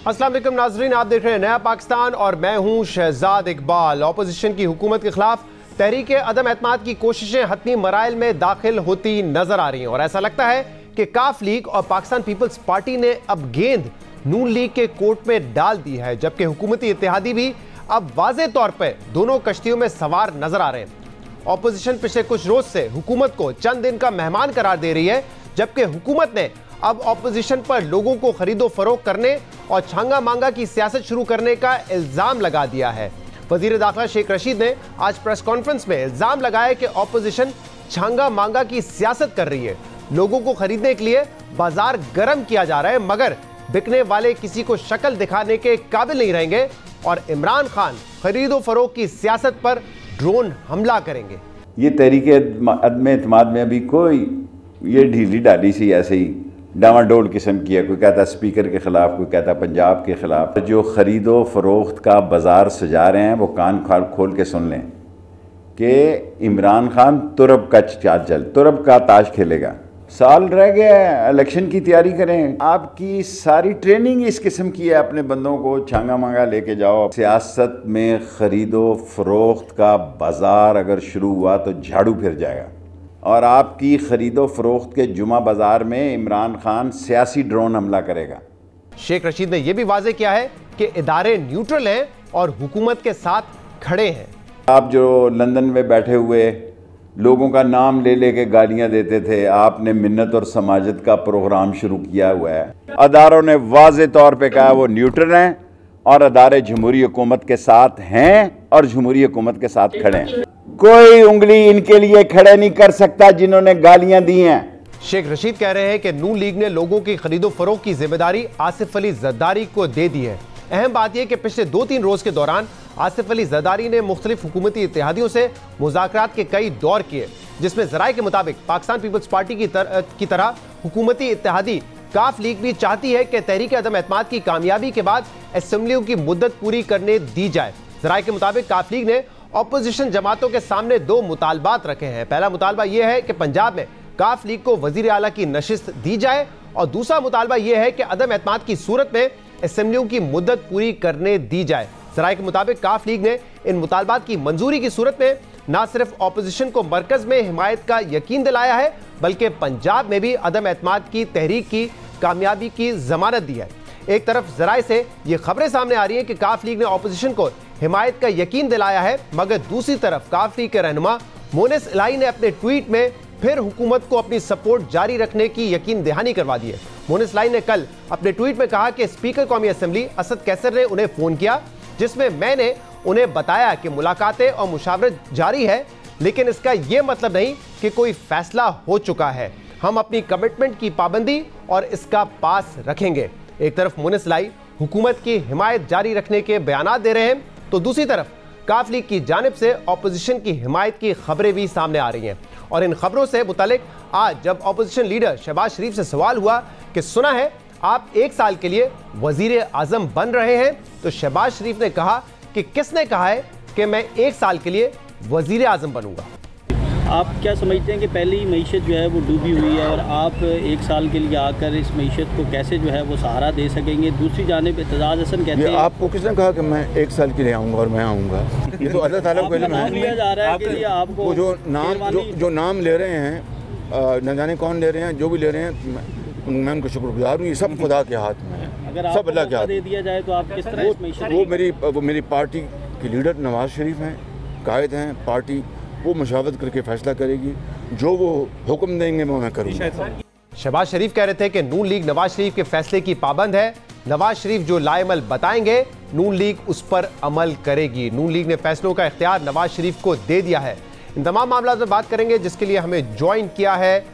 अस्सलाम वालेकुम नाजरीन, आप देख रहे हैं नया पाकिस्तान और मैं हूं शहजाद इकबाल। ऑपोजिशन की हुकूमत के खिलाफ तहरीक अदम एतमाद की कोशिशें हतमी मराइल में दाखिल होती नजर आ रही हैं और ऐसा लगता है कि काफ लीग और पाकिस्तान पीपल्स पार्टी ने अब गेंद नून लीग के कोर्ट में डाल दी है, जबकि हुकूमती इत्तेहादी भी अब वाज़े तौर पर दोनों कश्तियों में सवार नजर आ रहे हैं। ऑपोजिशन पिछले कुछ रोज से हुकूमत को चंद दिन का मेहमान करार दे रही है, जबकि हुकूमत ने अब ऑपोजिशन पर लोगों को खरीदो फरोख्त करने और छांगा मांगा की सियासत शुरू करने का इल्जाम लगा दिया है। वजीर दाखिला शेख रशीद ने आज प्रेस कॉन्फ्रेंस में इल्जाम लगाया कि ऑपोजिशन छांगा मांगा की सियासत कर रही है। लोगों को खरीदने के लिए बाजार गर्म किया जा रहा है, मगर बिकने वाले किसी को शक्ल दिखाने के काबिल नहीं रहेंगे और इमरान खान खरीदो फरोख्त की सियासत पर ड्रोन हमला करेंगे। ये तहरीक अदम एतमाद में अभी कोई ये ढीली डाली सी ऐसे ही डावाडोल किस्म की है। कोई कहता स्पीकर के खिलाफ, कोई कहता पंजाब के खिलाफ। जो खरीदो फरोख्त का बाजार सजा रहे हैं वो कान खोल के सुन लें कि इमरान खान तुरब का ताश खेलेगा। साल रह गया है, इलेक्शन की तैयारी करें। आपकी सारी ट्रेनिंग इस किस्म की है, अपने बंदों को छांगा मांगा लेके जाओ। सियासत में खरीदो फरोख्त का बाजार अगर शुरू हुआ तो झाड़ू फिर जाएगा और आपकी खरीदो फरोख्त के जुमा बाजार में इमरान खान सियासी ड्रोन हमला करेगा। शेख रशीद ने यह भी वाजे किया है कि इदारे न्यूट्रल हैं और हुकूमत के साथ खड़े हैं। आप जो लंदन में बैठे हुए लोगों का नाम ले लेके गालियां देते थे, आपने मिन्नत और समाजत का प्रोग्राम शुरू किया हुआ है। अदारों ने वाज़े तौर पे कहा वो न्यूट्रल हैं और अदारे जमहूरी हुकूमत के साथ हैं और जमहूरी हुकूमत के साथ खड़े हैं। कोई उंगली इनके लिए खड़े नहीं कर सकता जिन्होंने गालियां दी हैं। शेख रशीद कह रहे हैं कि नून लीग ने लोगों की खरीदो फरोख्त की जिम्मेदारी आसिफ अली जरदारी को दे दी है। अहम बात यह कि पिछले 2-3 रोज के दौरान आसिफ अली जरदारी ने मुख्तलिफ हुकूमती इत्तेहादियों से मुज़ाकरात के कई दौर किए, जिसमें ज़राए के मुताबिक पाकिस्तान पीपल्स पार्टी की तरह हुकूमती इत्तेहादी काफ लीग भी चाहती है कि तहरीक अदम एतमाद की कामयाबी के बाद असेंबलियों की मुद्दत पूरी करने दी जाए। ज़राए के मुताबिक काफ लीग ने ऑपोजिशन जमातों के सामने 2 मुतालबात रखे हैं। पहला मुतालबा यह है कि पंजाब में काफ लीग को वजीर आला की नशिस्त दी जाए और दूसरा मुतालबा यह है कि अदम एतमाद की सूरत में असेंबलियों की मुद्दत पूरी करने दी जाए। ज़राए के मुताबिक काफ लीग ने इन मुतालबात की मंजूरी की सूरत में न सिर्फ ऑपोजिशन को मरकज में हिमायत का यकीन दिलाया है, बल्कि पंजाब में भी अदम एतमाद की तहरीक की कामयाबी की जमानत दी है। एक तरफ ज़राए से ये खबरें सामने आ रही हैं कि काफ लीग ने ऑपोजिशन को हिमायत का यकीन दिलाया है, मगर दूसरी तरफ काफ लीग के रहनुमा मोनिस इलाही ने अपने ट्वीट में फिर हुकूमत को अपनी सपोर्ट जारी रखने की यकीन दहानी करवा दी है। मोनिस इलाही ने कल अपने ट्वीट में कहा कि स्पीकर कौमी असेंबली असद कैसर ने उन्हें फोन किया, जिसमें मैंने उन्हें बताया कि मुलाकातें और मुशावरत जारी है, लेकिन इसका यह मतलब नहीं कि कोई फैसला हो चुका है। हम अपनी कमिटमेंट की पाबंदी और इसका पास रखेंगे। एक तरफ मोनिस इलाही हुकूमत की हिमायत जारी रखने के बयान दे रहे हैं, तो दूसरी तरफ काफ लीग की जानिब से ऑपोजिशन की हिमायत की खबरें भी सामने आ रही हैं। और इन खबरों से मुतालिक आज जब ऑपोजिशन लीडर शहबाज शरीफ से सवाल हुआ कि सुना है आप 1 साल के लिए वजीर आजम बन रहे हैं, तो शहबाज शरीफ ने कहा कि किसने कहा है कि मैं 1 साल के लिए वजीर आजम बनूंगा। आप क्या समझते हैं कि पहली मईशत जो है वो डूबी हुई है और आप 1 साल के लिए आकर इस मईशत को कैसे जो है वो सहारा दे सकेंगे? दूसरी जानिब एतजाज हसन कहते हैं आपको किसने कहा कि मैं 1 साल के लिए आऊँगा और मैं आऊँगा? ये तो अल्लाह ताला को नाम लिया जा रहा है कि आपको जो नाम ले रहे हैं, न जाने कौन ले रहे हैं, जो भी ले रहे हैं, मैं उनको शुक्रगुजार हूँ। ये सब खुदा के हाथ में है, अगर सब अल्लाह के हाथ दे दिया जाए तो आप किस तरह? वो मेरी पार्टी के लीडर नवाज शरीफ हैं, कायद हैं पार्टी, वो मशावरत करके फैसला करेगी। जो वो हुक्म देंगे वो मैं करूँगा। शहबाज शरीफ कह रहे थे कि नून लीग नवाज शरीफ के फैसले की पाबंद है। नवाज शरीफ जो लाएमल बताएंगे नून लीग उस पर अमल करेगी। नून लीग ने फैसलों का इख्तियार नवाज शरीफ को दे दिया है। इन तमाम मामलों में बात करेंगे, जिसके लिए हमें ज्वाइन किया है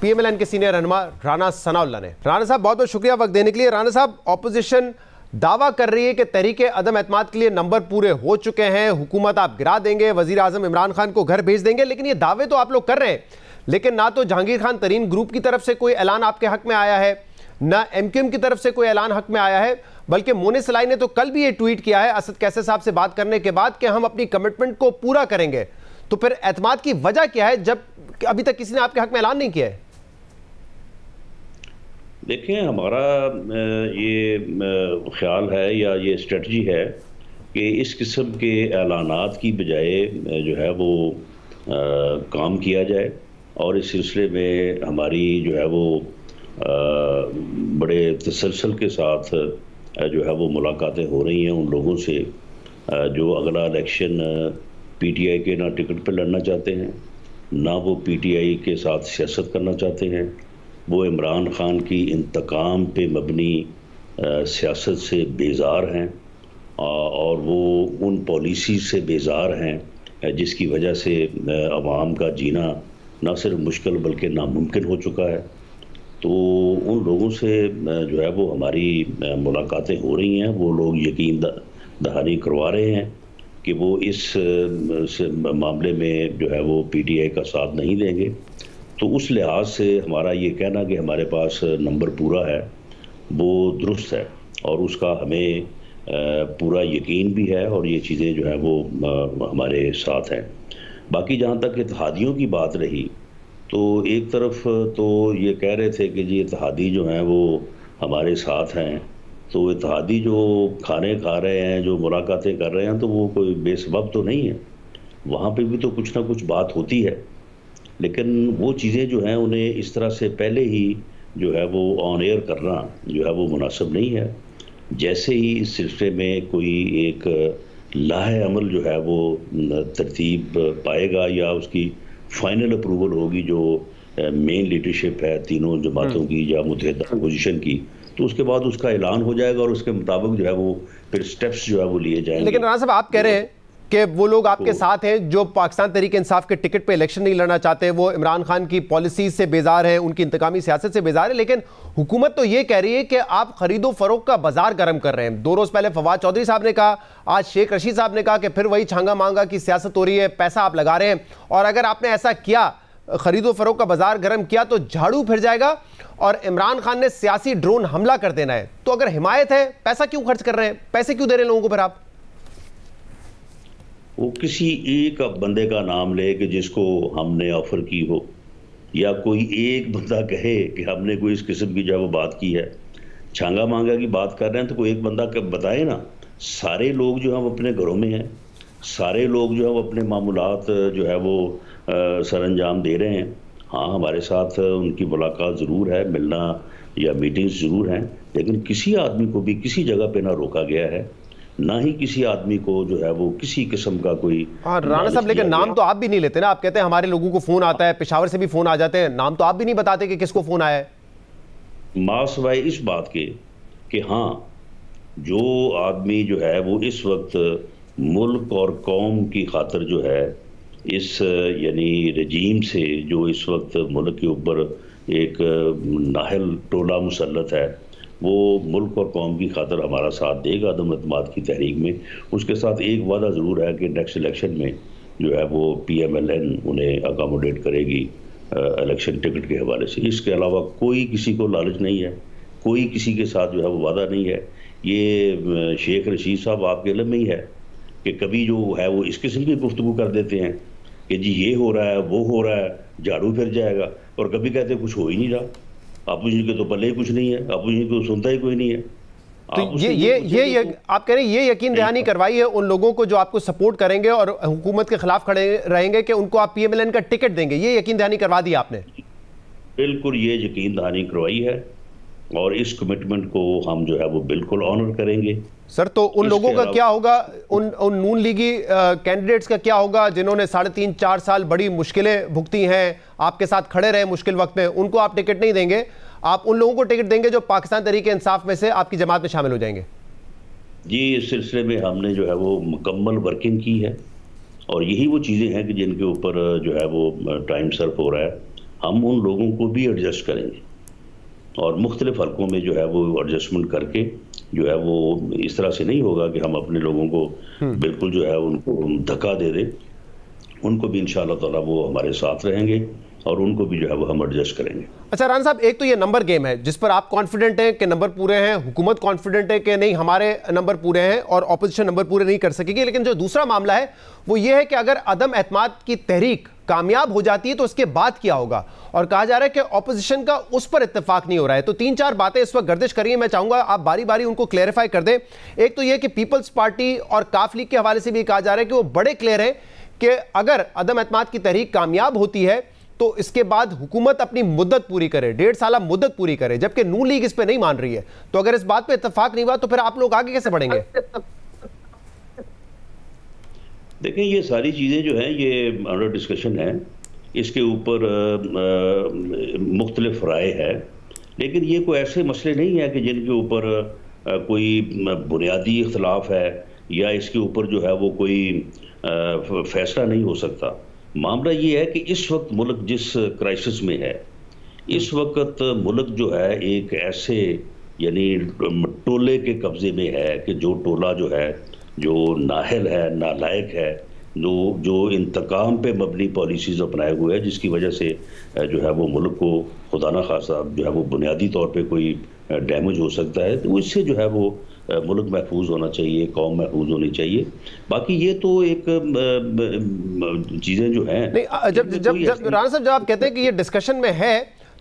PMLN के सीनियर रहनुमा राना सनाउल्लाह ने। राना साहब बहुत बहुत शुक्रिया वक्त देने के लिए। राना साहब, ऑपोजिशन दावा कर रही है कि तहरीक अदम एतमाद के लिए नंबर पूरे हो चुके हैं, हुकूमत आप गिरा देंगे, वजीर आजम इमरान खान को घर भेज देंगे, लेकिन ये दावे तो आप लोग कर रहे हैं, लेकिन ना तो जहांगीर खान तरीन ग्रुप की तरफ से कोई ऐलान आपके हक में आया है, ना MQM की तरफ से कोई ऐलान हक में आया है, बल्कि मोनिस इलाही ने तो कल भी ये ट्वीट किया है असद कैसर साहब से बात करने के बाद कि हम अपनी कमिटमेंट को पूरा करेंगे। तो फिर एतमाद की वजह क्या है जब अभी तक किसी ने आपके हक में ऐलान नहीं किया है? देखें, हमारा ये ख्याल है या ये स्ट्रेटजी है कि इस किस्म के ऐलानात की बजाय जो है वो काम किया जाए, और इस सिलसिले में हमारी जो है वो बड़े तसलसल के साथ जो है वो मुलाकातें हो रही हैं उन लोगों से जो अगला इलेक्शन पीटीआई के ना टिकट पे लड़ना चाहते हैं, ना वो पीटीआई के साथ सियासत करना चाहते हैं। वो इमरान खान की इंतकाम पे मबनी सियासत से बेजार हैं और वो उन पॉलिसी से बेजार हैं जिसकी वजह से अवाम का जीना ना सिर्फ मुश्किल बल्कि नामुमकिन हो चुका है। तो उन लोगों से जो है वो हमारी मुलाकातें हो रही हैं। वो लोग यकीन दहानी करवा रहे हैं कि वो इस मामले में जो है वो पीटीआई का साथ नहीं देंगे। तो उस लिहाज से हमारा ये कहना कि हमारे पास नंबर पूरा है वो दुरुस्त है, और उसका हमें पूरा यकीन भी है, और ये चीज़ें जो है वो हमारे साथ हैं। बाकी जहाँ तक इत्तेहादियों की बात रही, तो एक तरफ तो ये कह रहे थे कि जी इत्तेहादी जो हैं वो हमारे साथ हैं, तो इत्तेहादी जो खाने खा रहे हैं, जो मुलाकातें कर रहे हैं, तो वो कोई बेसबब तो नहीं है। वहाँ पे भी तो कुछ ना कुछ बात होती है, लेकिन वो चीज़ें जो हैं उन्हें इस तरह से पहले ही जो है वो ऑन एयर करना जो है वो मुनासिब नहीं है। जैसे ही इस सिलसिले में कोई एक लाहे अमल जो है वो तरतीब पाएगा या उसकी फाइनल अप्रूवल होगी जो मेन लीडरशिप है तीनों जमातों की या मुत्तहिदा अपोजिशन की, तो उसके बाद उसका ऐलान हो जाएगा और उसके मुताबिक जो है वो फिर स्टेप्स जो है वो लिए जाएंगे। लेकिन राणा साहब, आप कह रहे हैं कि वो लोग आपके साथ हैं जो पाकिस्तान तहरीक इंसाफ के टिकट पे इलेक्शन नहीं लड़ना चाहते, वो इमरान खान की पॉलिसी से बेजार है, उनकी इंतकामी सियासत से बेजार है, लेकिन हुकूमत तो ये कह रही है कि आप खरीदो फरोख्त का बाजार गर्म कर रहे हैं। 2 रोज पहले फवाद चौधरी साहब ने कहा, आज शेख रशीद साहब ने कहा कि फिर वही छांगा मांगा की सियासत हो रही है, पैसा आप लगा रहे हैं, और अगर आपने ऐसा किया, खरीदो फरोख्त का बाजार गर्म किया, तो झाड़ू फिर जाएगा और इमरान खान ने सियासी ड्रोन हमला कर देना है। तो अगर हिमायत है, पैसा क्यों खर्च कर रहे हैं, पैसे क्यों दे रहे हैं लोगों को फिर आप? वो किसी एक बंदे का नाम ले कि जिसको हमने ऑफर की हो, या कोई एक बंदा कहे कि हमने कोई इस किस्म की जो वो बात की है, छांगा मांगा की बात कर रहे हैं, तो कोई एक बंदा बताए ना। सारे लोग जो हैं वो अपने घरों में हैं, सारे लोग जो है वो अपने मामूलात जो है वो सरअंजाम दे रहे हैं। हाँ, हमारे साथ उनकी मुलाकात ज़रूर है, मिलना या मीटिंग्स ज़रूर हैं, लेकिन किसी आदमी को भी किसी जगह पे ना रोका गया है, ना ही किसी आदमी को जो है वो किसी किस्म का कोई। हाँ राणा साहब, लेकिन नाम तो आप भी नहीं लेते ना। आप कहते हैं हमारे लोगों को फोन आता है, पेशावर से भी फोन आ जाते हैं, नाम तो आप भी नहीं बताते कि किसको फोन आया है। मासवाए इस बात के कि हाँ, जो आदमी जो है वो इस वक्त मुल्क और कौम की खातिर जो है इस यानी रजीम से जो इस वक्त मुल्क के ऊपर एक नाहल टोला मुसल्लत है, वो मुल्क और कौम की खातिर हमारा साथ देगा अदम एतमाद की तहरीक में। उसके साथ एक वादा ज़रूर है कि नेक्स्ट इलेक्शन में जो है वो PMLN उन्हें अकोमोडेट करेगी इलेक्शन टिकट के हवाले से। इसके अलावा कोई किसी को लालच नहीं है, कोई किसी के साथ जो है वो वादा नहीं है। ये शेख रशीद साहब आपके इल्म में ही है कि कभी जो है वो इस किस्म की गुफ्तगू कर देते हैं कि जी ये हो रहा है, वो हो रहा है, झाड़ू फिर जाएगा, और कभी कहते हैं कुछ हो ही नहीं रहा, अपोजिशन के तो पल्ले ही कुछ नहीं है, अपोजिशन को सुनता ही कोई नहीं है। तो ये आप कह रहे हैं ये यकीन दहानी करवाई है उन लोगों को जो आपको सपोर्ट करेंगे और हुकूमत के खिलाफ खड़े रहेंगे कि उनको आप PMLN का टिकट देंगे, ये यकीन दहानी करवा दी आपने? बिल्कुल, ये यकीन दहानी करवाई है और इस कमिटमेंट को हम जो है वो बिल्कुल ऑनर करेंगे। सर, तो उन लोगों का क्या होगा, उन नून लीगी कैंडिडेट्स का क्या होगा जिन्होंने 3.5-4 साल बड़ी मुश्किलें भुगती हैं, आपके साथ खड़े रहे मुश्किल वक्त में, उनको आप टिकट नहीं देंगे, आप उन लोगों को टिकट देंगे जो पाकिस्तान तहरीक इंसाफ में से आपकी जमात में शामिल हो जाएंगे? जी, इस सिलसिले में हमने जो है वो मुकम्मल वर्किंग की है, और यही वो चीज़ें हैं कि जिनके ऊपर जो है वो टाइम सर्व हो रहा है। हम उन लोगों को भी एडजस्ट करेंगे और मुख्तलिफ हलकों में जो है वो एडजस्टमेंट करके जो है वो इस तरह से नहीं होगा कि हम अपने लोगों को बिल्कुल जो है उनको धक्का दे दें। उनको भी इंशाअल्लाह ताला वो हमारे साथ रहेंगे और उनको भी जो है वो हम एडजस्ट करेंगे। अच्छा राणा साहब, एक तो ये नंबर गेम है जिस पर आप कॉन्फिडेंट हैं कि नंबर पूरे हैं, हुकूमत कॉन्फिडेंट है कि नहीं हमारे नंबर पूरे हैं और ऑपोजिशन नंबर पूरे नहीं कर सकेगी, लेकिन जो दूसरा मामला है वो ये है कि अगर अदम एतमाद की तहरीक कामयाब हो जाती है तो उसके बाद क्या होगा। और कहा जा रहा है कि ऑपोजिशन का उस पर इत्तेफाक नहीं हो रहा है। तो 3-4 बातें इस वक्त गर्दिश करिए, मैं चाहूंगा आप बारी बारी उनको क्लेरिफाई कर दें। एक तो यह कि पीपल्स पार्टी और काफ लीग के हवाले से भी कहा जा रहा है कि वो बड़े क्लियर हैं कि अगर अदम एतमाद की तहरीक कामयाब होती है तो इसके बाद हुकूमत अपनी मुद्दत पूरी करे, 1.5 साल मुद्दत पूरी करे, जबकि नून लीग इस पे नहीं मान रही है। तो अगर इस बात पे इत्तेफाक नहीं हुआ तो फिर आप लोग आगे कैसे बढ़ेंगे? देखें, ये सारी चीज़ें जो हैं ये अंडर डिस्कशन है, इसके ऊपर मुख्तलिफ राय है, लेकिन ये कोई ऐसे मसले नहीं है कि जिनके ऊपर कोई बुनियादी इख्तलाफ है या इसके ऊपर जो है वो कोई फैसला नहीं हो सकता। मामला ये है कि इस वक्त मुल्क जिस क्राइसिस में है, इस वक्त मुल्क जो है एक ऐसे यानी टोले के कब्जे में है कि जो टोला जो है जो नाहल है, नालायक है, जो इंतकाम पे मबनी पॉलिसीज़ अपनाए हुए है, जिसकी वजह से जो है वो मुल्क को खुदा न खासा जो है वो बुनियादी तौर पे कोई डैमेज हो सकता है। तो इससे जो है वो मुल्क महफूज होना चाहिए, कौम महफूज होनी चाहिए। बाकी ये तो एक चीज़ें जो हैं नहीं, जब राना साहब जब आप कहते हैं कि ये डिस्कशन में है,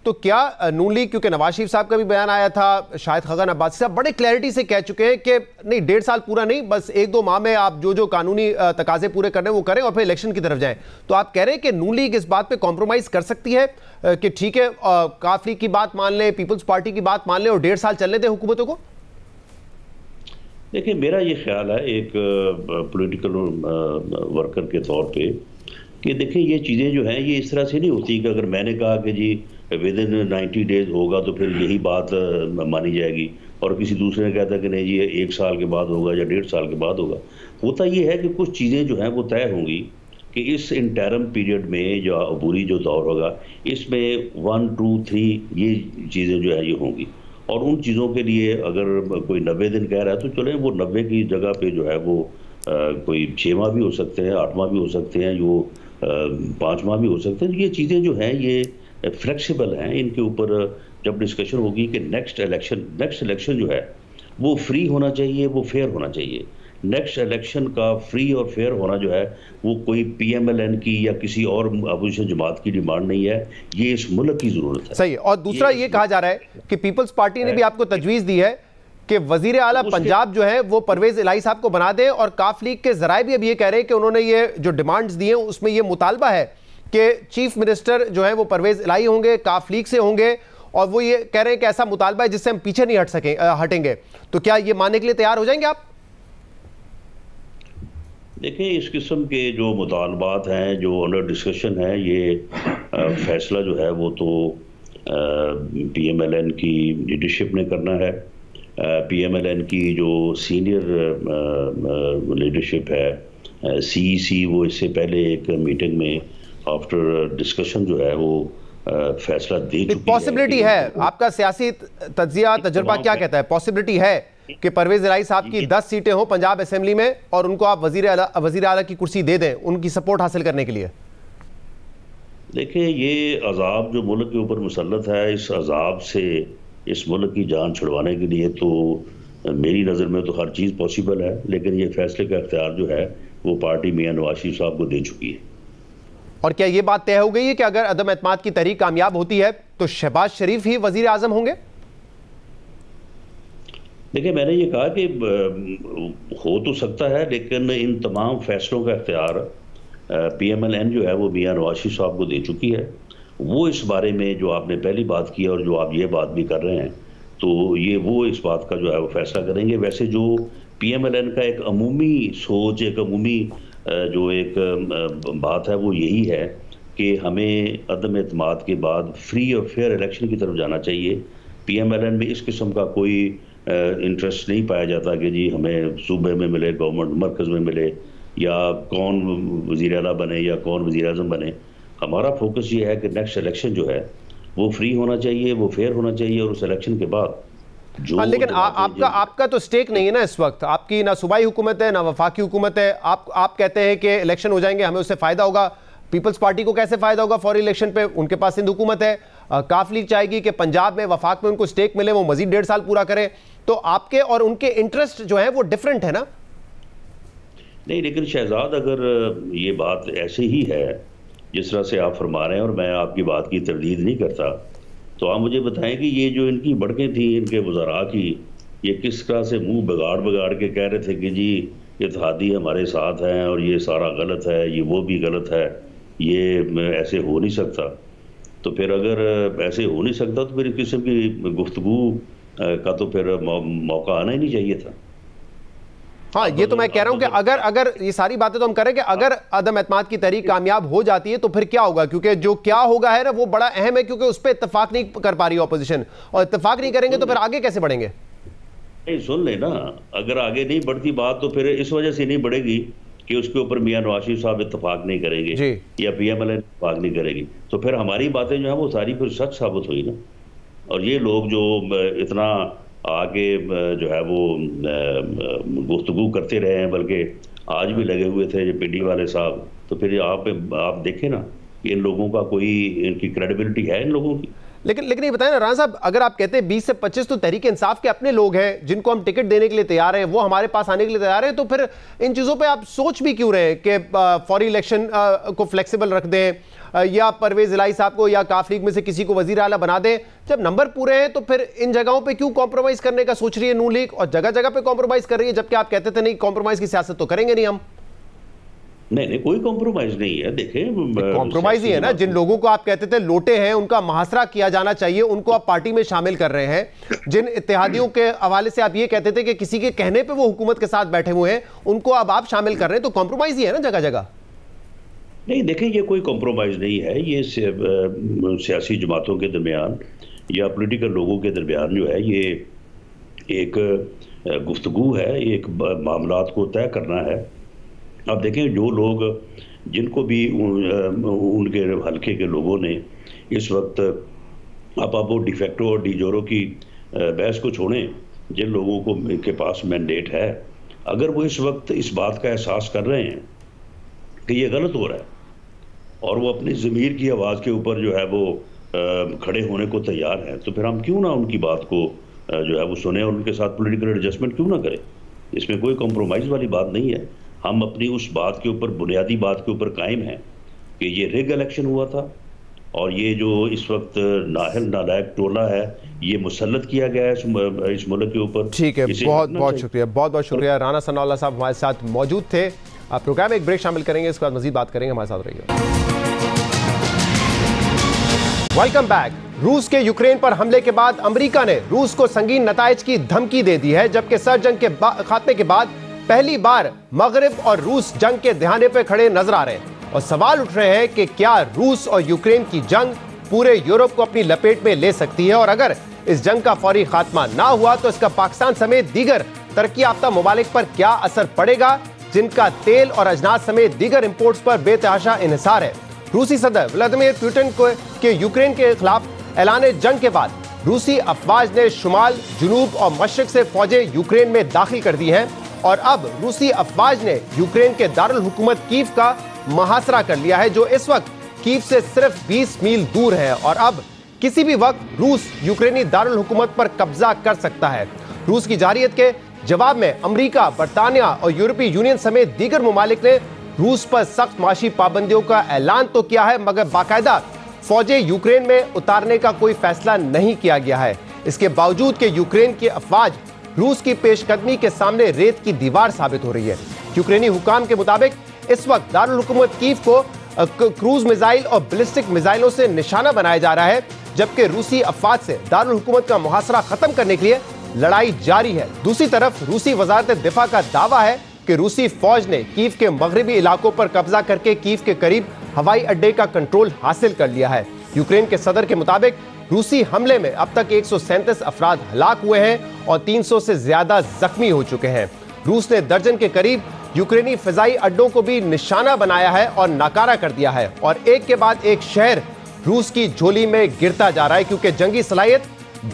तो क्या नून लीग, क्योंकि नवाज शरीफ साहब का भी बयान आया था, शायद खगन अब्बासी साहब बड़े क्लैरिटी से कह चुके हैं कि नहीं 1.5 साल पूरा नहीं, बस 1-2 माह में आप जो कानूनी तकाजे पूरे करने वो करें और फिर इलेक्शन की तरफ जाएं। तो आप कह रहे हैं कि नून लीग इस बात पे कॉम्प्रोमाइज कर सकती है कि ठीक है काफ लीग की बात मान लें, पीपल्स पार्टी की बात मान लें और 1.5 साल चलने दें हुकूमतों को? देखिए, मेरा ये ख्याल है एक पॉलिटिकल वर्कर के तौर पे कि देखिए ये चीज़ें जो हैं ये इस तरह से नहीं होती कि अगर मैंने कहा कि जी विद इन 90 डेज होगा तो फिर यही बात मानी जाएगी और किसी दूसरे ने कहता कि नहीं जी 1 साल के बाद होगा या 1.5 साल के बाद होगा। होता ये है कि कुछ चीज़ें जो हैं वो तय होंगी कि इस इंटरम पीरियड में जो अबूरी जो दौर होगा इसमें 1, 2, 3 ये चीज़ें जो है ये होंगी। और उन चीज़ों के लिए अगर कोई 90 दिन कह रहा है तो चले वो 90 की जगह पे जो है वो कोई 6 माह भी हो सकते हैं, 8 माह भी हो सकते हैं, जो 5 माह भी हो सकते हैं। ये चीज़ें जो हैं ये फ्लेक्सिबल हैं, इनके ऊपर जब डिस्कशन होगी कि नेक्स्ट इलेक्शन जो है वो फ्री होना चाहिए, वो फेयर होना चाहिए। नेक्स्ट इलेक्शन का फ्री और फेयर होना जो है वो कोई PMLN की या किसी और अपोजिशन जमात की डिमांड नहीं है, ये इस मुल्क की ज़रूरत है। सही। और दूसरा ये कहा जा रहा है कि पीपल्स पार्टी ने भी आपको तजवीज़ दी है कि वजीर आला पंजाब जो है वो परवेज इलाही साहब को बना दें, और काफ लीग के जराए भी अब ये कह रहे हैं कि उन्होंने ये जो डिमांड्स दी हैं उसमें ये मुतालबा है कि चीफ मिनिस्टर जो है वो परवेज इलाही होंगे, काफ लीग से होंगे, और वो ये कह रहे हैं कि ऐसा मुतालबा है जिससे हम पीछे नहीं हटेंगे। तो क्या ये मानने के लिए तैयार हो जाएंगे आप? देखिए, इस किस्म के जो मुतालबात हैं जो अंडर डिस्कशन है, ये फैसला जो है वो तो PMLN की लीडरशिप ने करना है। PMLN की जो सीनियर लीडरशिप है, CEC, वो इससे पहले एक मीटिंग में आफ्टर डिस्कशन जो है वो फैसला दे चुकी है। पॉसिबिलिटी है, आपका सियासी तज्जिया तजुर्बा क्या कहता है? पॉसिबिलिटी है कि परवेज इलाही साहब की 10 सीटें हो पंजाब असेंबली में और उनको आप वजीर आला की कुर्सी दे दें उनकी सपोर्ट हासिल करने के लिए? देखिए, ये अजाब जो मुल्क के ऊपर मुसल्लत है, इस अजाब से इस मुल्क की जान छुड़वाने के लिए तो मेरी नज़र में तो हर चीज़ पॉसिबल है, लेकिन ये फैसले का इख्तियार जो है वो पार्टी मियां नवाज शरीफ साहब को दे चुकी है। और क्या ये बात तय हो गई है कि अगर अदम एतमाद की तहरीक कामयाब होती है तो शहबाज शरीफ ही वजीर आजम होंगे? देखिए, मैंने ये कहा कि हो तो सकता है, लेकिन इन तमाम फैसलों का इख्तियार PMLN जो है वो मियां नवाज शरीफ साहब को दे चुकी है। वो इस बारे में जो आपने पहली बात की और जो आप ये बात भी कर रहे हैं, तो ये वो इस बात का जो है वो फैसला करेंगे। वैसे जो PMLN का एक अमूमी सोच, एक अमूमी जो एक बात है वो यही है कि हमें अदम एतमाद के बाद फ्री और फेयर इलेक्शन की तरफ जाना चाहिए। PMLN में इस किस्म का कोई इंटरेस्ट नहीं पाया जाता कि जी हमें सूबे में मिले, गवर्नमेंट मरकज़ में मिले, या कौन वज़ीर आला बने या कौन वज़ीर आज़म बने। हमारा फोकस ये है कि नेक्स्ट इलेक्शन जो है वो फ्री होना चाहिए, वो फेयर होना चाहिए, और उस इलेक्शन के बाद जो लेकिन आपका तो स्टेक नहीं है ना इस वक्त। आपकी ना सूबाई हुकूमत है ना वफाकी हुकूमत है। आप कहते हैं कि इलेक्शन हो जाएंगे, हमें उससे फ़ायदा होगा। पीपल्स पार्टी को कैसे फ़ायदा होगा फौरी इलेक्शन पे? उनके पास सिंध हुकूमत है। काफ लीग चाहेगी कि पंजाब में वफाक में उनको स्टेक मिले, वो मजीद 1.5 साल पूरा करें। तो आपके और उनके इंटरेस्ट जो है वो डिफरेंट है ना? नहीं, लेकिन शहजाद, अगर ये बात ऐसे ही है जिस तरह से आप फरमा रहे हैं, और मैं आपकी बात की तरदीद नहीं करता, तो आप मुझे बताएं कि ये जो इनकी बढ़कें थी इनके वज़रा की, ये किस तरह से मुंह बिगाड़ के कह रहे थे कि जी इत्तेहादी हमारे साथ हैं और ये सारा गलत है, ये वो भी गलत है, ये ऐसे हो नहीं सकता। तो फिर अगर ऐसे हो नहीं सकता तो फिर इस किस्म की गुफ्तगू का तो फिर मौका आना ही नहीं चाहिए था। हाँ, ये तो मैं कह रहा हूं कि अगर ये सारी बातें तो हम करें कि अगर अदम एतमाद की तहरीक कामयाब हो जाती है तो फिर क्या होगा, क्योंकि जो क्या होगा है ना वो बड़ा अहम है, क्योंकि उस पर इत्तेफाक नहीं कर पा रही ऑपोजिशन, और इत्तेफाक नहीं करेंगे तो फिर आगे कैसे बढ़ेंगे? नहीं, सुन लेना, अगर आगे नहीं बढ़ती बात तो फिर इस वजह से नहीं बढ़ेगी कि उसके ऊपर मियां नवाज शरीफ साहब इत्तेफाक नहीं करेंगे या PML इत्तेफाक नहीं करेगी, तो फिर हमारी बातें जो है वो सारी फिर सच साबित हुई ना। और ये लोग जो इतना आगे जो है वो गुफ्तगू करते रहे हैं, बल्कि आज भी लगे हुए थे जो पिंडी वाले साहब, तो फिर आप देखें ना कि इन लोगों का कोई, इनकी क्रेडिबिलिटी है इन लोगों की? लेकिन ये बताएं ना राणा साहब, अगर आप कहते हैं 20 से 25 तो तहरीक इंसाफ के अपने लोग हैं जिनको हम टिकट देने के लिए तैयार हैं, वो हमारे पास आने के लिए तैयार हैं, तो फिर इन चीज़ों पे आप सोच भी क्यों रहे हैं कि फौरी इलेक्शन को फ्लेक्सिबल रख दें या परवेज इलाही साहब को या काफ लीग में से किसी को वजीर आला बना दें? जब नंबर पूरे हैं तो फिर इन जगहों पर क्यों कॉम्प्रोमाइज़ करने का सोच रही है नून लीग, और जगह जगह पर कॉम्प्रोमाइज़ कर रही है, जबकि आप कहते थे नहीं कॉम्प्रोमाइज़ की सियासत तो करेंगे नहीं हम? नहीं, कोई कॉम्प्रोमाइज नहीं है। देखें, कॉम्प्रोमाइज ही है ना, जिन लोगों को आप कहते थे लोटे हैं उनका मुहासरा किया जाना चाहिए, उनको आप पार्टी में शामिल कर रहे हैं। जिन इत्तेहादियों के हवाले से आप ये कहते थे कि किसी के कहने पे वो हुकूमत के साथ बैठे हुए हैं, उनको अब आप शामिल कर रहे हैं, तो कॉम्प्रोमाइज ही है ना जगह जगह। नहीं, देखें, ये कोई कॉम्प्रोमाइज नहीं है, ये सियासी जमातों के दरमियान या पॉलिटिकल लोगों के दरमियान जो है ये एक गुफ्तगू है, एक मामलात को तय करना है। अब देखें, जो लोग जिनको भी उनके हल्के के लोगों ने इस वक्त, आप वो डिफेक्टो और डिजोरो की बहस को छोड़ें, जिन लोगों को के पास मैंडेट है, अगर वो इस वक्त इस बात का एहसास कर रहे हैं कि ये गलत हो रहा है और वो अपनी ज़मीर की आवाज़ के ऊपर जो है वो खड़े होने को तैयार हैं, तो फिर हम क्यों ना उनकी बात को जो है वो सुने और उनके साथ पॉलिटिकल एडजस्टमेंट क्यों ना करें? इसमें कोई कॉम्प्रोमाइज़ वाली बात नहीं है। हम अपनी उस बात के ऊपर, बुनियादी बात के ऊपर कायम हैं कि ये रिग इलेक्शन हुआ था और ये जो इस वक्त नाहल नालायक टोला है ये मुसल्लत किया गया है इस मुल्क के ऊपर। ठीक है, बहुत बहुत शुक्रिया, बहुत बहुत शुक्रिया। राना सनाउल्लाह साहब हमारे साथ मौजूद थे। आप प्रोग्राम एक ब्रेक शामिल करेंगे, इसके बाद मजीद बात करेंगे, हमारे साथ रहिए। Welcome back. रूस के यूक्रेन पर हमले के बाद अमेरिका ने रूस को संगीन नताइज की धमकी दे दी है, जबकि सर्द जंग के खात्मे के बाद पहली बार मगरिब और रूस जंग के दहाने पे खड़े नजर आ रहे हैं और सवाल उठ रहे हैं कि क्या रूस और यूक्रेन की जंग पूरे यूरोप को अपनी लपेट में ले सकती है, और अगर इस जंग का फौरी खात्मा ना हुआ तो इसका पाकिस्तान समेत दीगर तरक्की याफ्ता ममालिक पर क्या असर पड़ेगा, जिनका तेल और अजनास समेत दीगर इंपोर्ट्स पर बेतहाशा इन्हिसार है। रूसी सदर व्लादिमीर पुतिन के यूक्रेन के खिलाफ ऐलान जंग के बाद रूसी अफवाज ने शुमाल, जुनूब और मशरिक से फौजें यूक्रेन में दाखिल कर दी हैं और अब रूसी अफवाज ने यूक्रेन के दारुल हुकूमत कीव का मुहासरा कर लिया है, जो इस वक्त कीव से सिर्फ 20 मील दूर है और अब किसी भी वक्त रूस यूक्रेनी दारुल हुकूमत पर कब्जा कर सकता है। रूस की जारियत के जवाब में अमेरिका, बरतानिया और यूरोपीय यूनियन समेत दीगर ममालिक ने रूस पर सख्त माशी पाबंदियों का ऐलान तो किया है, मगर बाकायदा फौजें यूक्रेन में उतारने का कोई फैसला नहीं किया गया है। इसके बावजूद कि यूक्रेन की अफवाज रूस की पेशकदमी के सामने रेत की दीवार साबित हो रही है। यूक्रेनी हुकाम के मुताबिक इस वक्त दारुल हुकूमत कीव को क्रूज मिसाइल और बैलिस्टिक मिसाइलों से निशाना बनाया जा रहा है, जबकि रूसी अफवाज से दारुल हुकूमत का मुहासरा खत्म करने के लिए लड़ाई जारी है। दूसरी तरफ रूसी वजारत दिफा का दावा है कि रूसी फौज ने कीव के मगरबी इलाकों पर कब्जा करके कीव के करीब हवाई अड्डे का कंट्रोल हासिल कर लिया है। यूक्रेन के सदर के मुताबिक रूसी हमले में अब तक 137 अफराद हलाक हुए हैं और 300 से ज्यादा जख्मी हो चुके हैं। रूस ने दर्जन के करीब यूक्रेनी फिजाई अड्डों को भी निशाना बनाया है और नाकारा कर दिया है और एक के बाद एक शहर रूस की झोली में गिरता जा रहा है, क्योंकि जंगी सलाहियत,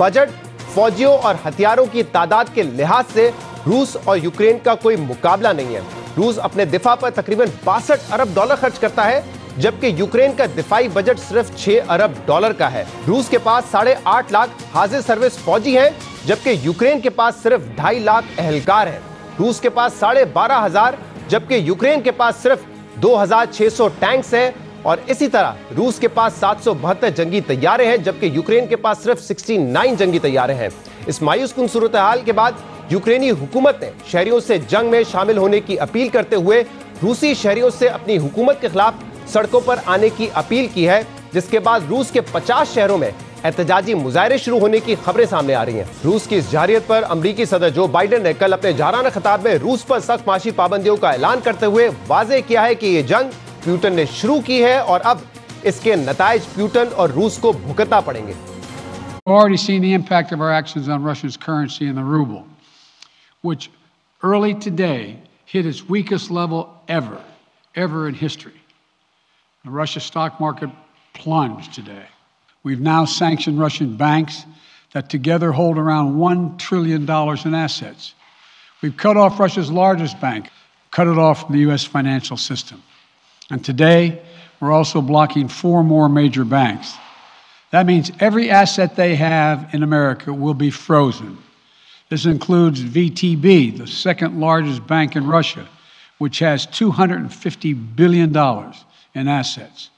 बजट, फौजियों और हथियारों की तादाद के लिहाज से रूस और यूक्रेन का कोई मुकाबला नहीं है। रूस अपने दिफा पर तकरीबन $62 अरब खर्च करता है, जबकि यूक्रेन का दिफाई बजट सिर्फ $6 अरब का है। रूस के पास 8.5 लाख हाजिर सर्विस फौजी हैं, जबकि यूक्रेन के पास सिर्फ 2.5 लाख एहलकार हैं। रूस के पास 12,500 जबकि यूक्रेन के पास सिर्फ 2,600 टैंक्स हैं और इसी तरह रूस के पास 772 जंगी तैयारे हैं, जबकि यूक्रेन के पास सिर्फ 69 जंगी तैयारे हैं। इस मायूसकुन सूरत हाल के बाद यूक्रेनी हुकूमत ने शहरियों से जंग में शामिल होने की अपील करते हुए रूसी शहरियों से अपनी हुकूमत के खिलाफ सड़कों पर आने की अपील की है, जिसके बाद रूस के 50 शहरों में एहतजाजी मुजाहरे शुरू होने की खबरें सामने आ रही हैं। रूस की इस जारियत पर अमेरिकी सदर जो बाइडेन ने कल अपने जाराना खिताब में रूस पर सख्त माशी पाबंदियों का ऐलान करते हुए वाज़ेह किया है कि ये जंग पुतिन ने शुरू की है और अब इसके नताइज पुतिन और रूस को भुगतना पड़ेंगे। We've already seen the impact of our actions on Russia's currency and the ruble, which early today hit its weakest level ever in history. The Russia stock market plunged today. We've now sanctioned Russian banks that together hold around $1 trillion in assets. We've cut off Russia's largest bank, cut it off from the U.S. financial system. And today, we're also blocking 4 more major banks. That means every asset they have in America will be frozen. This includes VTB, the second largest bank in Russia, which has $250 billion in assets.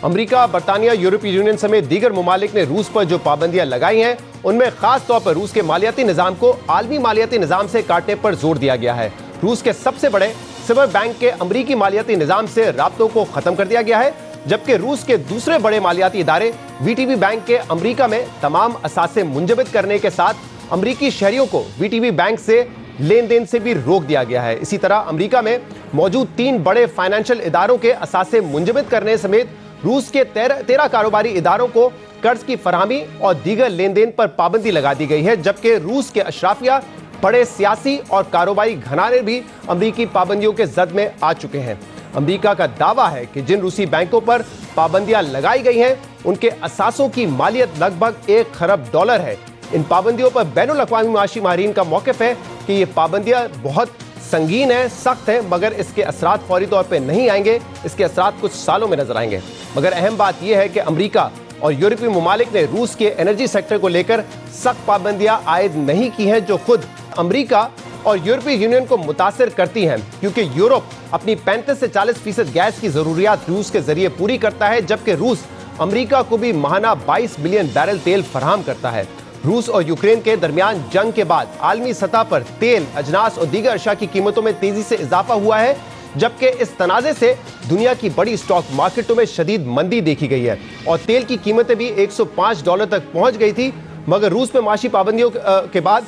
America, बरतानिया, यूरोपीय union समेत दीगर ममालिक ने रूस पर जो पाबंदियां लगाई हैं, उनमें खास तौर पर रूस के मालियाती निजाम को आलमी मालियाती निजाम से काटने पर जोर दिया गया है। रूस के सबसे बड़े सिबर बैंक के अमेरिकी मालियाती निजाम से राब्तों को खत्म कर दिया गया है, जबकि रूस के दूसरे बड़े मालियाती इदारे वीटीबी बैंक के अमेरिका में तमाम असासे मुंजमद करने के साथ अमेरिकी शहरियों को वीटीबी बैंक से लेन देन से भी रोक दिया गया है। इसी तरह अमेरिका में मौजूद 3 बड़े फाइनेंशियल इदारों के असासे मुंजमद करने समेत रूस के 13 कारोबारी इदारों को कर्ज की फरहमी और दीगर लेन देन पर पाबंदी लगा दी गई है, जबकि रूस के अशराफिया, बड़े सियासी और कारोबारी घराने भी अमेरिकी पाबंदियों के जद में आ चुके हैं। अमेरिका का दावा है कि जिन रूसी बैंकों पर पाबंदियां लगाई गई हैं, उनके असासों की मालियत लगभग $1 खरब है। इन पाबंदियों पर बैनुल अक़वामी माशी माहिरीन का मौक़िफ़ है कि ये पाबंदियां बहुत संगीन है, सख्त है, मगर इसके असरात फौरी तौर पे नहीं आएंगे, इसके असरात कुछ सालों में नजर आएंगे। मगर अहम बात यह है कि अमेरिका और यूरोपीय ममालिक ने रूस के एनर्जी सेक्टर को लेकर सख्त पाबंदियां आयद नहीं की हैं, जो खुद अमेरिका और यूरोपीय यूनियन को मुतासिर करती हैं, क्योंकि यूरोप अपनी 35 से 40% गैस की जरूरियात रूस के जरिए पूरी करता है, जबकि रूस अमेरिका को भी माहाना 22 बिलियन बैरल तेल फराहम करता है। रूस और यूक्रेन के दरमियान जंग के बाद आलमी सतह पर तेल, अजनास और दीगर अशिया की कीमतों में तेजी से इजाफा हुआ है, जबकि इस तनाज़े से दुनिया की बड़ी स्टॉक मार्केटों में शदीद मंदी देखी गई है और तेल की कीमतें भी $105 तक पहुंच गई थी। मगर रूस में माशी पाबंदियों के बाद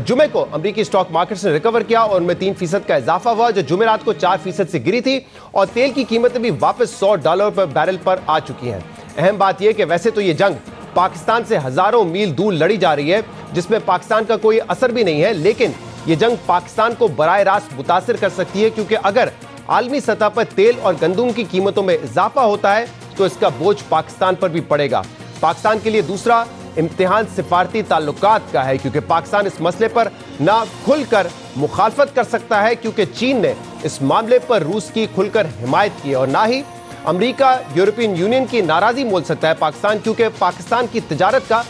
जुमे को अमेरिकी स्टॉक मार्केट्स ने रिकवर किया और उनमें 3% का इजाफा हुआ, जो जुमेरात को 4% से गिरी थी और तेल की कीमतें भी वापस $100 पर बैरल पर आ चुकी हैं। अहम बात यह कि वैसे तो ये जंग पाकिस्तान से हजारों मील दूर लड़ी जा रही है, जिसमें पाकिस्तान का कोई असर भी नहीं है, लेकिन ये जंग पाकिस्तान को बराह रास्त मुतासिर कर सकती है, क्योंकि अगर आलमी सतह पर तेल और गंदुम की कीमतों में इजाफा होता है तो इसका बोझ पाकिस्तान पर भी पड़ेगा। पाकिस्तान के लिए दूसरा इम्तिहान सिफारती ताल्लुकात का है, क्योंकि पाकिस्तान इस मसले पर ना खुलकर मुखालफत कर सकता है, क्योंकि चीन ने इस मामले पर रूस की खुलकर हिमायत की है, और ना ही अमेरिका यूरोपियन यूनियन की नाराजगी मोल सकता है पाकिस्तान, क्योंकि पाकिस्तान की तिजारत का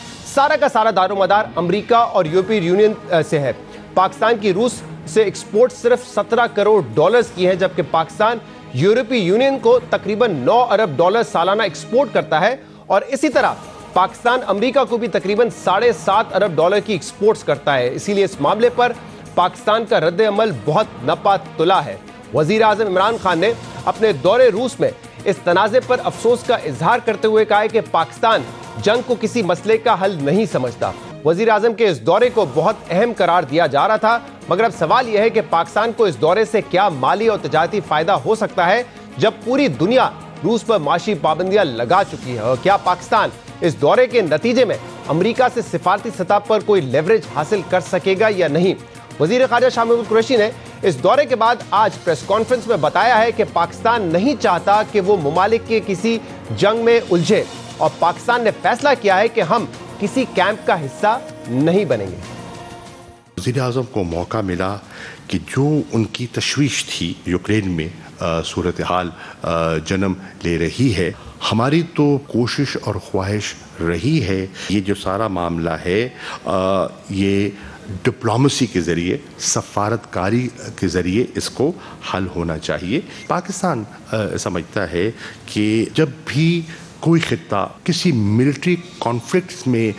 सारा दारोमदार अमेरिका और यूरोपियन यूनियन से है। पाकिस्तान की रूस से एक्सपोर्ट सिर्फ $17 करोड़ की है, जबकि पाकिस्तान यूरोपीय यूनियन को तकरीबन $9 अरब सालाना एक्सपोर्ट करता है, और इसी तरह पाकिस्तान अमेरिका को भी तकरीबन $7.5 अरब की एक्सपोर्ट्स करता है। इसीलिए इस मामले पर पाकिस्तान का रद्द अमल बहुत नपा तुला है। वजीर आज़म इमरान खान ने अपने दौरे रूस में इस तनाज़े पर अफसोस का इजहार करते हुए कहा है कि पाकिस्तान जंग को किसी मसले का हल नहीं समझता। वजीर आज़म के इस दौरे को बहुत अहम करार दिया जा रहा था, मगर अब सवाल यह है कि पाकिस्तान को इस दौरे से क्या माली और तजारती फायदा हो सकता है, जब पूरी दुनिया रूस पर माशी पाबंदियां लगा चुकी है, और क्या पाकिस्तान इस दौरे के नतीजे में अमेरिका से सिफारती सतह पर कोई लेवरेज हासिल कर सकेगा या नहीं। वजीर ख़ारिजा शाह महमूद कुरैशी ने इस दौरे के बाद आज प्रेस कॉन्फ्रेंस में बताया है कि पाकिस्तान नहीं चाहता कि वो ममालिक के किसी जंग में उलझे, और पाकिस्तान ने फैसला किया है कि हम किसी कैंप का हिस्सा नहीं बनेंगे। वज़ीर आज़म को मौका मिला कि जो उनकी तशवीश थी यूक्रेन में सूरत हाल जन्म ले रही है, हमारी तो कोशिश और ख्वाहिश रही है ये जो सारा मामला है ये डिप्लोमेसी के ज़रिए, सफारतकारी के ज़रिए इसको हल होना चाहिए। पाकिस्तान समझता है कि जब भी कोई खित्ता किसी मिलिट्री कॉन्फ्लिक्ट्स में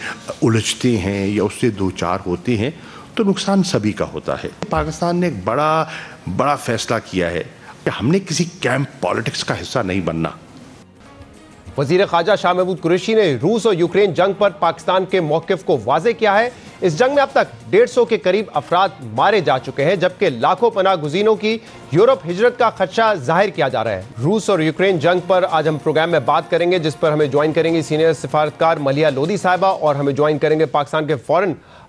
उलझते हैं या उससे दो चार होते हैं तो नुकसान सभी का होता है। पाकिस्तान ने एक बड़ा फैसला किया है कि हमने किसी कैंप पॉलिटिक्स का हिस्सा नहीं बनना। वजीर ख़ारजा शाह महमूद कुरैशी ने रूस और यूक्रेन जंग पर पाकिस्तान के मौक़िफ़ को वाज़ेह किया है। इस जंग में अब तक 150 के करीब अफराद मारे जा चुके हैं, जबकि लाखों पनाह गुज़ीनों की यूरोप हिजरत का खदशा जाहिर किया जा रहा है। रूस और यूक्रेन जंग पर आज हम प्रोग्राम में बात करेंगे, जिस पर हमें ज्वाइन करेंगे सीनियर सिफारतकार मलिहा लोधी साहिबा और हमें ज्वाइन करेंगे पाकिस्तान के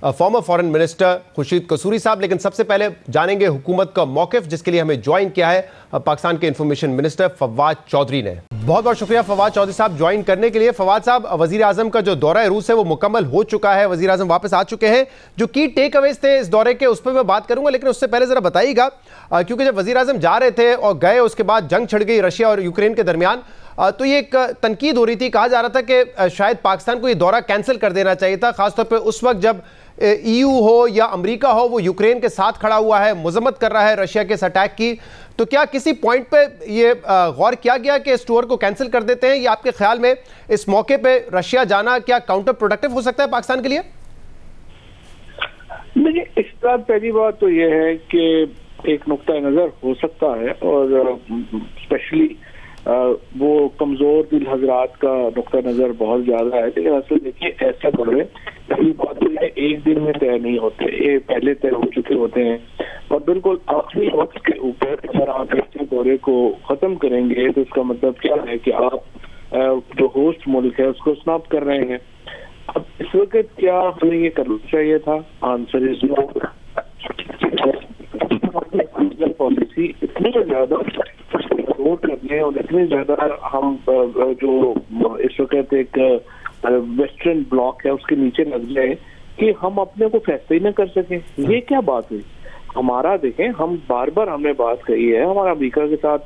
फॉर्मर फॉरेन मिनिस्टर खुर्शीद कसूरी साहब। लेकिन सबसे पहले जानेंगे हुकूमत का मौक़िफ़, जिसके लिए हमें ज्वाइन किया है पाकिस्तान के इंफॉर्मेशन मिनिस्टर फवाद चौधरी ने। बहुत बहुत शुक्रिया फवाद चौधरी साहब ज्वाइन करने के लिए। फवाद साहब, वजीर आजम का जो दौरा रूस है वो मुकम्मल हो चुका है, वजीर आजम वापस आ चुके हैं। जो की टेक अवेज थे इस दौरे के उस पर मैं बात करूंगा, लेकिन उससे पहले जरा बताइएगा, क्योंकि जब वजीर आजम जा रहे थे और गए उसके बाद जंग छिड़ गई रशिया और यूक्रेन के दरमियान, तो ये एक तनकीद हो रही थी, कहा जा रहा था कि शायद पाकिस्तान को ये दौरा कैंसिल कर देना चाहिए था, खासतौर पर उस वक्त जब EU हो या अमेरिका हो वो यूक्रेन के साथ खड़ा हुआ है, मजम्मत कर रहा है रशिया के इस अटैक की। तो क्या किसी पॉइंट पे ये गौर किया गया कि इस टूर को कैंसिल कर देते हैं, या आपके ख्याल में इस मौके पे रशिया जाना क्या काउंटर प्रोडक्टिव हो सकता है पाकिस्तान के लिए? देखिए, इस बार पहली बात तो ये है कि एक नुक्ता नज़र हो सकता है, और स्पेशली वो कमज़ोर दिल हजरात का नुक्ता नज़र बहुत ज़्यादा है। लेकिन असल देखिए, ऐसा दौरे पहली बात तो ये एक दिन में तय नहीं होते, ये पहले तय हो चुके होते हैं, और बिल्कुल आखिरी वक्त के ऊपर अगर आप ऐसे दौरे को ख़त्म करेंगे तो इसका मतलब क्या है कि आप जो होस्ट मुल्क है उसको स्नैप कर रहे हैं। अब इस वक्त क्या हमें ये करना चाहिए था? Answer is no. पॉलिसी इतनी ज्यादा सपोर्ट करने और इतनी ज्यादा हम जो इस वक्त एक वेस्टर्न ब्लॉक है उसके नीचे लग जाए कि हम अपने को फैसले ही न कर सकें, ये क्या बात हुई? हमारा देखें, हम बार बार हमने बात कही है, हमारा अमेरिका के साथ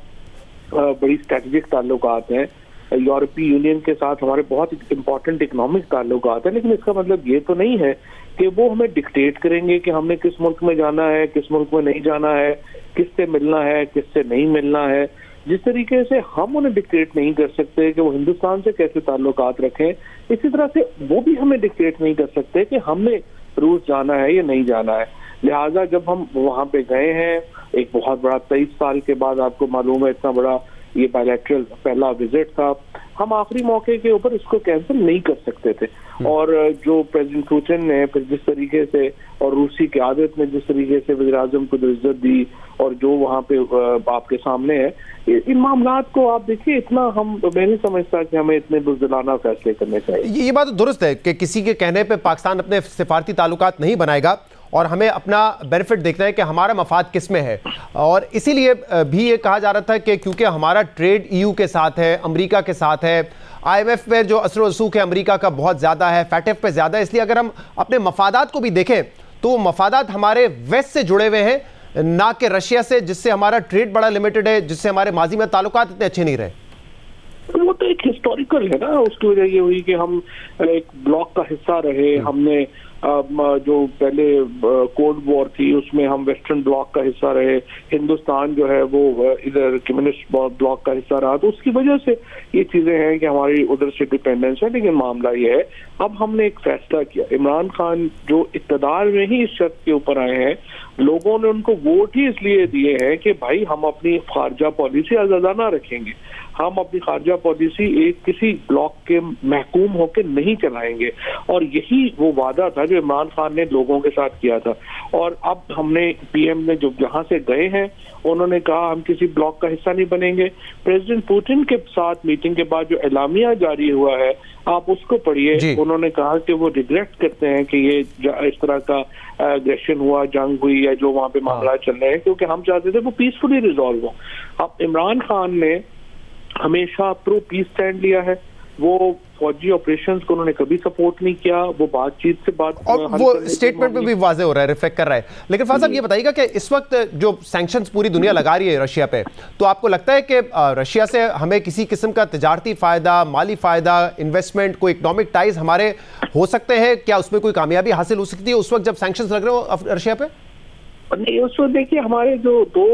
बड़ी स्ट्रेटेजिक ताल्लुकात हैं, यूरोपीय यूनियन के साथ हमारे बहुत इंपॉर्टेंट इकोनॉमिक ताल्लुकात हैं, लेकिन इसका मतलब ये तो नहीं है कि वो हमें डिक्टेट करेंगे कि हमने किस मुल्क में जाना है, किस मुल्क में नहीं जाना है, किससे मिलना है, किससे नहीं मिलना है। जिस तरीके से हम उन्हें डिक्टेट नहीं कर सकते कि वो हिंदुस्तान से कैसे ताल्लुकात रखें, इसी तरह से वो भी हमें डिक्टेट नहीं कर सकते कि हमने रूस जाना है या नहीं जाना है। लिहाजा जब हम वहाँ पे गए हैं, एक बहुत बड़ा 23 साल के बाद, आपको मालूम है इतना बड़ा ये बायलैटरल पहला विजिट था, हम आखिरी मौके के ऊपर इसको कैंसिल नहीं कर सकते थे। और जो प्रेसिडेंट पुतिन ने फिर जिस तरीके से और रूसी क़यादत ने जिस तरीके से वज़ीर आज़म को इज्जत दी और जो वहाँ पे आपके सामने है, इन मामलात को आप देखिए, इतना मैं नहीं समझता कि हमें इतने बुज़दिलाना फैसले करने चाहिए। ये बात दुरुस्त है कि किसी के कहने पे पाकिस्तान अपने सिफारती ताल्लुकात नहीं बनाएगा और हमें अपना बेनिफिट देखना है कि हमारा मफाद किस में है। और इसीलिए भी ये कहा जा रहा था कि क्योंकि हमारा ट्रेड EU के साथ है, अमेरिका के साथ है, IMF पे जो असर रसूख है अमेरिका का बहुत ज़्यादा है, FATF पे ज़्यादा है, इसलिए अगर हम अपने मफादात को भी देखें तो मफादात हमारे वेस्ट से जुड़े हुए हैं, ना कि रशिया से, जिससे हमारा ट्रेड बड़ा लिमिटेड है, जिससे हमारे माजी में ताल्लुकात इतने अच्छे नहीं रहे। वो तो एक हिस्टोरिकल है ना, उसकी वजह ये हुई कि हम एक ब्लॉक का हिस्सा रहे, हमने जो पहले कोल्ड वॉर थी उसमें हम वेस्टर्न ब्लॉक का हिस्सा रहे, हिंदुस्तान जो है वो इधर कम्युनिस्ट ब्लॉक का हिस्सा रहा, तो उसकी वजह से ये चीजें हैं कि हमारी उधर से डिपेंडेंस है। लेकिन मामला ये है, अब हमने एक फैसला किया, इमरान खान जो इक़्तिदार में ही इस शर्त के ऊपर आए हैं, लोगों ने उनको वोट ही इसलिए दिए हैं कि भाई हम अपनी खारजा पॉलिसी आज़ादाना रखेंगे, हम अपनी खारजा पॉलिसी एक किसी ब्लॉक के महकूम होकर नहीं चलाएंगे। और यही वो वादा था जो इमरान खान ने लोगों के साथ किया था। और अब हमने PM ने जो जहां से गए हैं उन्होंने कहा हम किसी ब्लॉक का हिस्सा नहीं बनेंगे। प्रेसिडेंट पुतिन के साथ मीटिंग के बाद जो एलामिया जारी हुआ है आप उसको पढ़िए, उन्होंने कहा कि वो रिग्रेट करते हैं कि ये इस तरह का एग्रेशन हुआ, जंग हुई या जो वहां पे मामला चल रहे हैं, क्योंकि हम चाहते थे वो पीसफुली रिजॉल्व हो। अब इमरान खान ने हमेशा प्रो पीस स्टैंड लिया है, वो फौजी ऑपरेशंस को उन्होंने कभी सपोर्ट नहीं किया, वो बातचीत से बात और वो स्टेटमेंट में भी वाजे हो रहा है, रिफ्लेक्ट कर रहा है। लेकिन फाज़ साहब ये बताइएगा कि इस वक्त जो सैंक्शंस पूरी दुनिया लगा रही है रशिया पे, तो आपको लगता है कि रशिया से हमें किसी किस्म का तिजारती फायदा, माली फायदा, इन्वेस्टमेंट, कोई इकोनॉमिक टाइज हमारे हो सकते हैं? क्या उसमें कोई कामयाबी हासिल हो सकती है उस वक्त जब सैंक्शंस लग रहे हो रशिया पे? नहीं, उस वक्त देखिए हमारे जो दो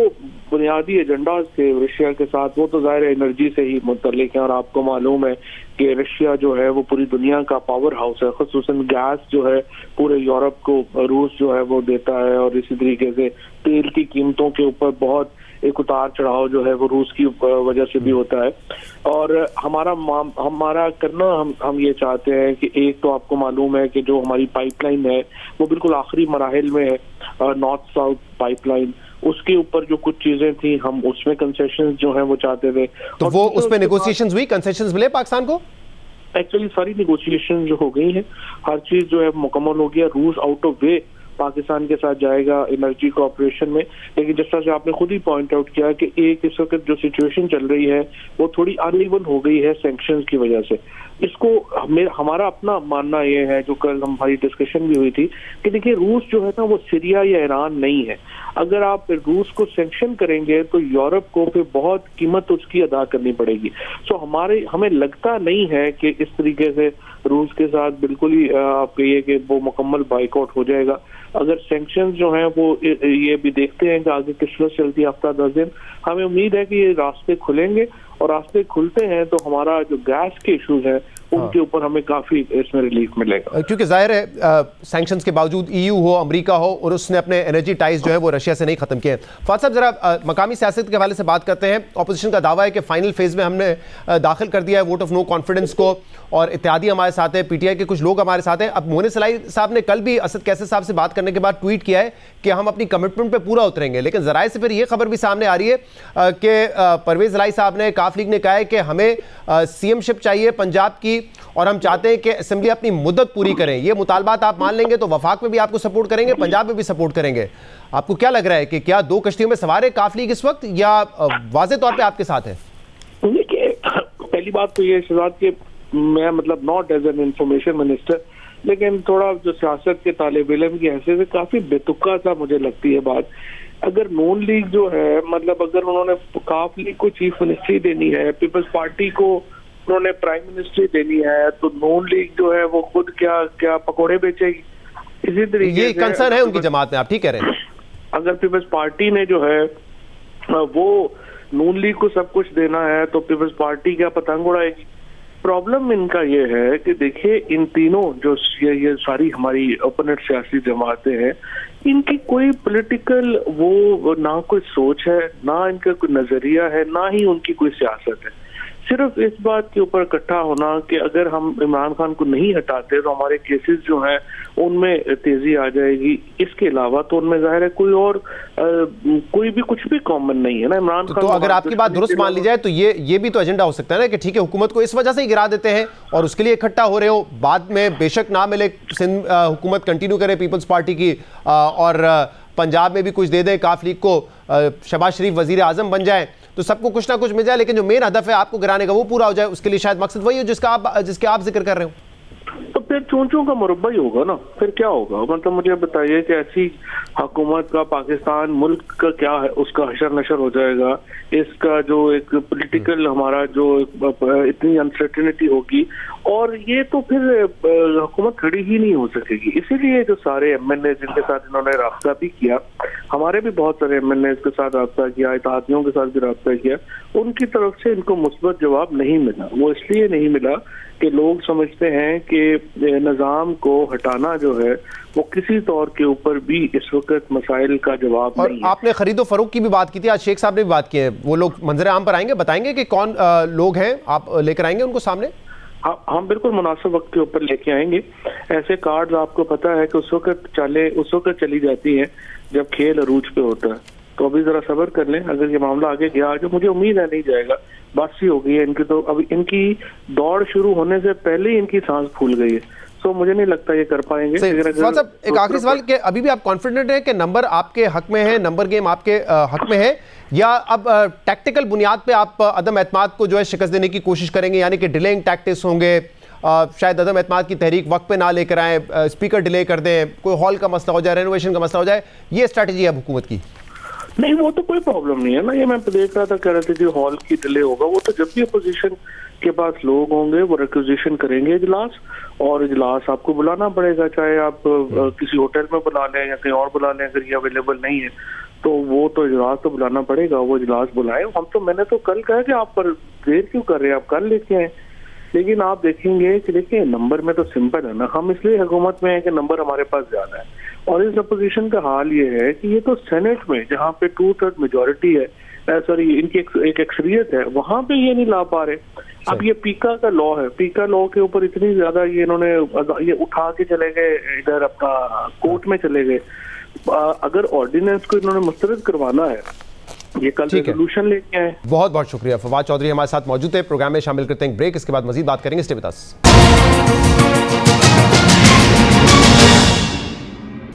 बुनियादी एजेंडा थे रशिया के साथ, वो तो ज़ाहिर एनर्जी से ही मुतल्लिक है। और आपको मालूम है कि रशिया जो है वो पूरी दुनिया का पावर हाउस है, खुसूसन गैस जो है पूरे यूरोप को रूस जो है वो देता है। और इसी तरीके से तेल की कीमतों के ऊपर बहुत एक उतार चढ़ाव जो है वो रूस की वजह से भी होता है। और हमारा करना हम ये चाहते हैं कि एक तो आपको मालूम है कि जो हमारी पाइपलाइन है वो बिल्कुल आखिरी मराहिल में है, नॉर्थ साउथ पाइपलाइन, उसके ऊपर जो कुछ चीजें थी हम उसमें कंसेशंस जो है वो चाहते थे। तो वो उसमें नेगोशिएशंस हुई, कंसेशंस मिले पाकिस्तान को? एक्चुअली सारी नेगोशिएशन जो हो गई है, हर चीज जो है मुकम्मल हो गया। रूस आउट ऑफ वे पाकिस्तान के साथ जाएगा एनर्जी कोऑपरेशन में। लेकिन जिस तरह से आपने खुद ही पॉइंट आउट किया कि एक इस वक्त जो सिचुएशन चल रही है वो थोड़ी अनइवन हो गई है सैंक्शंस की वजह से। इसको हमारा अपना मानना ये है, जो कल हमारी डिस्कशन भी हुई थी, कि देखिए रूस जो है ना वो सीरिया या ईरान नहीं है। अगर आप रूस को सैंक्शन करेंगे तो यूरोप को फिर बहुत कीमत उसकी अदा करनी पड़ेगी। सो हमें लगता नहीं है कि इस तरीके से रूस के साथ बिल्कुल ही आप कहिए कि वो मुकम्मल बाइकआउट हो जाएगा। अगर सैंक्शंस जो हैं वो ये भी देखते हैं कि आगे किस तरह चलती है, हफ्ता 10 दिन, हमें उम्मीद है कि ये रास्ते खुलेंगे। और रास्ते खुलते हैं तो हमारा जो गैस के इश्यूज है उनके ऊपर हमें काफी इसमें रिलीफ मिलेगा। क्योंकि जाहिर है सैंक्शंस के बावजूद EU हो, अमेरिका हो, और उसने अपने एनर्जी टाइज जो है वो रशिया से नहीं खत्म किए। फाज़ साहब जरा मकामी सियासत के हवाले से बात करते हैं। ऑपोजिशन का दावा है कि फाइनल फेज में हमने दाखिल कर दिया है वोट ऑफ नो कॉन्फिडेंस को, और इत्तेहादी हमारे साथ है, PTI के कुछ लोग हमारे साथ हैं। अब मोहन सलाई साहब ने कल भी असद कैसर साहब से बात करने के बाद ट्वीट किया है कि हम अपनी कमिटमेंट पे पूरा उतरेंगे। लेकिन जराए से फिर ये खबर भी सामने आ रही है कि परवेज लाई साहब ने, काफ लीग ने कहा है कि हमें CMशिप चाहिए पंजाब की, और हम चाहते हैं कि असेंबली अपनी मुद्दत पूरी करें। ये मुतालबात आप मान लेंगे तो वफाक में भी आपको सपोर्ट करेंगे, पंजाब में भी सपोर्ट करेंगे। आपको क्या लग रहा है कि क्या दो कश्तियों में सवार है काफ लीग इस वक्त, या वाज़े तौर पे आपके साथ है? पहली बात तो ये शहजाद कि मैं मतलब not as an information minister, लेकिन थोड़ा जो सियासत के तालिब इल्म की हैसियत से काफी बेतुका सा मुझे लगती है बात। अगर नून लीग जो है, मतलब अगर उन्होंने काफ लीग को चीफ मिनिस्ट्री देनी है, पीपल्स पार्टी को उन्होंने प्राइम मिनिस्ट्री देनी है, तो नून लीग जो है वो खुद क्या पकौड़े बेचेगी? इसी तरीके ये कंसर्न है उनकी जमात में, आप ठीक कह रहे हैं। अगर पीपल्स पार्टी ने जो है वो नून लीग को सब कुछ देना है तो पीपल्स पार्टी क्या पतंग उड़ाएगी? प्रॉब्लम इनका ये है कि देखिए इन तीनों जो ये सारी हमारी ओपोनेंट सियासी जमातें हैं, इनकी कोई पॉलिटिकल वो ना कोई सोच है, ना इनका कोई नजरिया है, ना ही उनकी कोई सियासत है। सिर्फ इस बात के ऊपर इकट्ठा होना कि अगर हम इमरान खान को नहीं हटाते तो हमारे केसेस जो हैं उनमें तेजी आ जाएगी। इसके अलावा तो उनमें जाहिर है कोई और कोई भी कुछ भी कॉमन नहीं है ना। इमरान खान तो अगर आपकी बात दुरुस्त मान ली जाए तो ये भी तो एजेंडा हो सकता है ना कि ठीक है हुकूमत को इस वजह से ही गिरा देते हैं और उसके लिए इकट्ठा हो रहे हो, बाद में बेशक ना मिले, सिंध हुकूमत कंटिन्यू करे पीपल्स पार्टी की, और पंजाब में भी कुछ दे दें काफ लीग को, शहबाज शरीफ वजीर आजम बन जाए, तो सबको कुछ ना कुछ मिल जाए, लेकिन जो मेन हदफ है आपको गिराने का वो पूरा हो जाए। उसके लिए शायद मकसद वही हो जिसके आप जिक्र कर रहे हो। तो फिर चोंचों का मुरब्बा ही होगा ना, फिर क्या होगा? मतलब मुझे बताइए कि ऐसी हुकूमत का पाकिस्तान मुल्क का क्या है, उसका हशर नशर हो जाएगा। इसका जो एक पॉलिटिकल हमारा जो इतनी अनसर्टेनिटी होगी, और ये तो फिर हुकूमत खड़ी ही नहीं हो सकेगी। इसीलिए जो सारे MNA जिनके साथ इन्होंने राब्ता भी किया, हमारे भी बहुत सारे MNA के साथ राब्ता किया, इत्तेहादियों के साथ भी राब्ता किया, उनकी तरफ से इनको मुस्बत जवाब नहीं मिला। वो इसलिए नहीं मिला कि लोग समझते हैं कि निज़ाम को हटाना जो है वो किसी तौर के ऊपर भी इस वक्त मसाइल का जवाब नहीं है। आपने खरीदो फरोख्त की भी बात की थी, आज शेख साहब ने भी बात की है, वो लोग मंजर आम पर आएंगे, बताएंगे कि कौन लोग हैं, आप लेकर आएंगे उनको सामने? हम बिल्कुल मुनासिब वक्त के ऊपर लेके आएंगे। ऐसे कार्ड्स आपको पता है कि उस वक्त चली जाती है जब खेल अरूज पे होता है। तो अभी जरा सब्र कर लें, अगर ये मामला आगे गया जो मुझे उम्मीद है नहीं जाएगा, बस ही हो गई है इनकी। तो अभी इनकी दौड़ शुरू होने से पहले ही इनकी सांस फूल गई है। सो मुझे नहीं लगता ये कर पाएंगे। साहब एक आखिरी सवाल कि अभी भी आप कॉन्फिडेंट है कि नंबर आपके हक में है, नंबर गेम आपके हक में है, या अब टैक्टिकल बुनियाद पे आप अदम एतमाद को जो है शिकस्त देने की कोशिश करेंगे, यानी कि डिलेइंग टैक्टिक्स होंगे, शायद अदम एतमाद की तहरीक वक्त पे ना लेकर आए, स्पीकर डिले कर दें, कोई हॉल का मसला हो जाए, रेनोवेशन का मसला हो जाए, ये स्ट्रैटेजी है हुकूमत की? नहीं, वो तो कोई प्रॉब्लम नहीं है ना। ये मैं देख रहा था, कह रहे थे जी हॉल की डिले होगा, वो तो जब भी अपोजिशन के पास लोग होंगे वो रिक्विजिशन करेंगे इजलास, और इजलास आपको बुलाना पड़ेगा, चाहे आप किसी होटल में बुला लें या कहीं और बुला लें, अगर ये अवेलेबल नहीं है तो वो तो इजलास तो बुलाना पड़ेगा, वो इजलास बुलाएं। हम तो, मैंने तो कल कहा कि आप पर देर क्यों कर रहे हैं, आप कल लेके आए। लेकिन आप देखेंगे कि देखिए नंबर में तो सिंपल है ना, हम इसलिए हुकूमत में है कि नंबर हमारे पास ज्यादा है, और इस अपोजिशन का हाल ये है कि ये तो सेनेट में जहाँ पे 2/3 मेजोरिटी है, सॉरी इनकी एक अक्सरियत है, वहां पे ये नहीं ला पा रहे। अब ये पीका का लॉ है, पीका लॉ के ऊपर इतनी ज्यादा ये इन्होंने ये उठा के चले गए, इधर अपना कोर्ट में चले गए। अगर ऑर्डिनेंस को इन्होंने मुस्तरद करवाना है, ये कल रेजोल्यूशन लेके आए। बहुत बहुत शुक्रिया। फवाद चौधरी हमारे साथ मौजूद है, प्रोग्राम में शामिल करते हैं ब्रेक, इसके बाद मजीद बात करेंगे। Stay with us.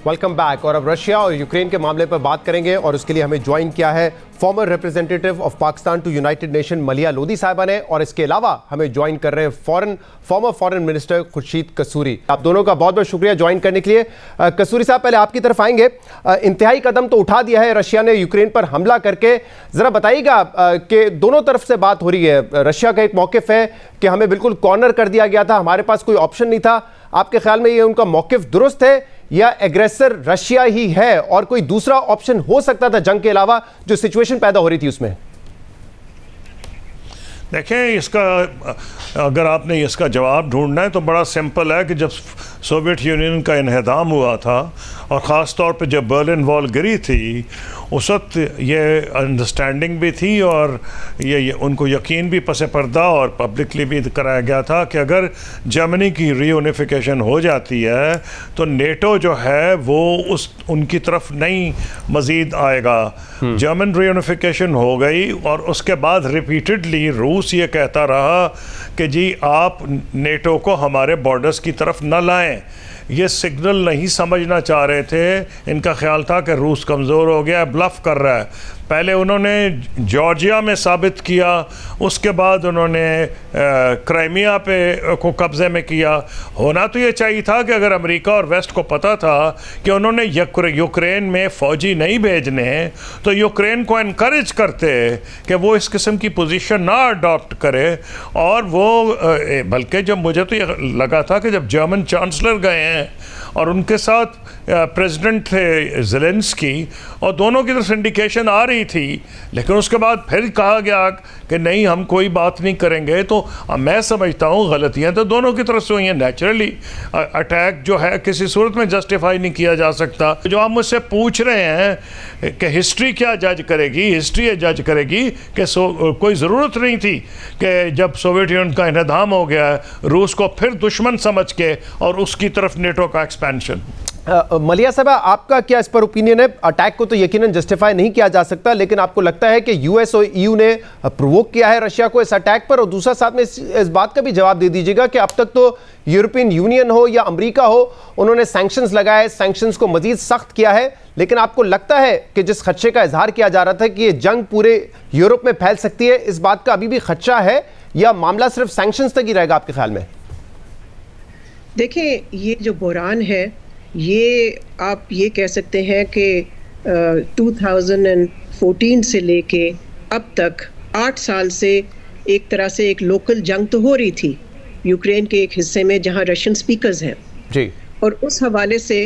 Welcome back. और अब रशिया और यूक्रेन के मामले पर बात करेंगे, और उसके लिए हमें ज्वाइन किया है former representative of Pakistan to United Nation Maleeha Lodhi साहिबा ने, और इसके अलावा हमें ज्वाइन कर रहे हैं फॉर्मर फॉरेन मिनिस्टर खुर्शीद कसूरी। आप दोनों का बहुत बहुत शुक्रिया ज्वाइन करने के लिए। कसूरी साहब, पहले आपकी तरफ आएंगे। इंतहाई कदम तो उठा दिया है रशिया ने यूक्रेन पर हमला करके, जरा बताइएगा कि दोनों तरफ से बात हो रही है। रशिया का एक मौकिफ है कि हमें बिल्कुल कॉर्नर कर दिया गया था, हमारे पास कोई ऑप्शन नहीं था। आपके ख्याल में ये उनका मौकिफ दुरुस्त है, या एग्रेसर रशिया ही है और कोई दूसरा ऑप्शन हो सकता था जंग के अलावा जो सिचुएशन पैदा हो रही थी उसमें? देखें, इसका अगर आपने इसका जवाब ढूंढना है तो बड़ा सिंपल है कि जब सोवियत यूनियन का इन्हदाम हुआ था, और ख़ास तौर पे जब बर्लिन वॉल गिरी थी, उस वक्त ये अंडरस्टैंडिंग भी थी और ये उनको यकीन भी पस पर्दा और पब्लिकली भी कराया गया था कि अगर जर्मनी की रीयूनिफिकेशन हो जाती है तो नेटो जो है वो उनकी तरफ नहीं मज़ीद आएगा। जर्मन रीयूनिफिकेशन हो गई, और उसके बाद रिपीटेडली रूस ये कहता रहा कि जी आप नेटो को हमारे बॉर्डर्स की तरफ न लाएं। ये सिग्नल नहीं समझना चाह रहे थे, इनका ख्याल था कि रूस कमज़ोर हो गया, ब्लफ कर रहा है। पहले उन्होंने जॉर्जिया में साबित किया, उसके बाद उन्होंने क्राइमिया पे को कब्ज़े में किया। होना तो ये चाहिए था कि अगर अमेरिका और वेस्ट को पता था कि उन्होंने यूक्रेन में फ़ौजी नहीं भेजने, तो यूक्रेन को इनकरेज करते कि वो इस किस्म की पोजीशन ना अडॉप्ट करे। और वो बल्कि जब मुझे तो ये लगा था कि जब जर्मन चांसलर गए हैं और उनके साथ प्रेसिडेंट थे ज़ेलेंस्की, और दोनों की तरफ इंडिकेशन आ रही थी, लेकिन उसके बाद फिर कहा गया कि नहीं हम कोई बात नहीं करेंगे। तो मैं समझता हूँ गलतियाँ तो दोनों की तरफ से हुई हैं। नेचुरली अटैक जो है किसी सूरत में जस्टिफाई नहीं किया जा सकता। जो आप मुझसे पूछ रहे हैं कि हिस्ट्री क्या जज करेगी, हिस्ट्री ये जज करेगी कि कोई ज़रूरत नहीं थी कि जब सोवियत यूनियन का इन्हदाम हो गया रूस को फिर दुश्मन समझ के और उसकी तरफ नेटो का एक्सपेंशन। मलिया साहब, आपका क्या इस पर ओपिनियन है? अटैक को तो यकीनन जस्टिफाई नहीं किया जा सकता, लेकिन आपको लगता है कि यूएस और ईयू ने प्रोवोक किया है रशिया को इस अटैक पर? और दूसरा साथ में इस बात का भी जवाब दे दीजिएगा कि अब तक तो यूरोपियन यूनियन हो या अमेरिका हो, उन्होंने सैंक्शंस लगाए, सैंक्शंस को मजीद सख्त किया है, लेकिन आपको लगता है कि जिस खदशे का इजहार किया जा रहा था कि ये जंग पूरे यूरोप में फैल सकती है, इस बात का अभी भी खदशा है, या मामला सिर्फ सैंक्शंस तक ही रहेगा आपके ख्याल में? देखिए, ये जो बहरान है, ये आप ये कह सकते हैं कि 2014 से लेके अब तक 8 साल से एक तरह से एक लोकल जंग तो हो रही थी यूक्रेन के एक हिस्से में जहां रशियन स्पीकर्स हैं जी। और उस हवाले से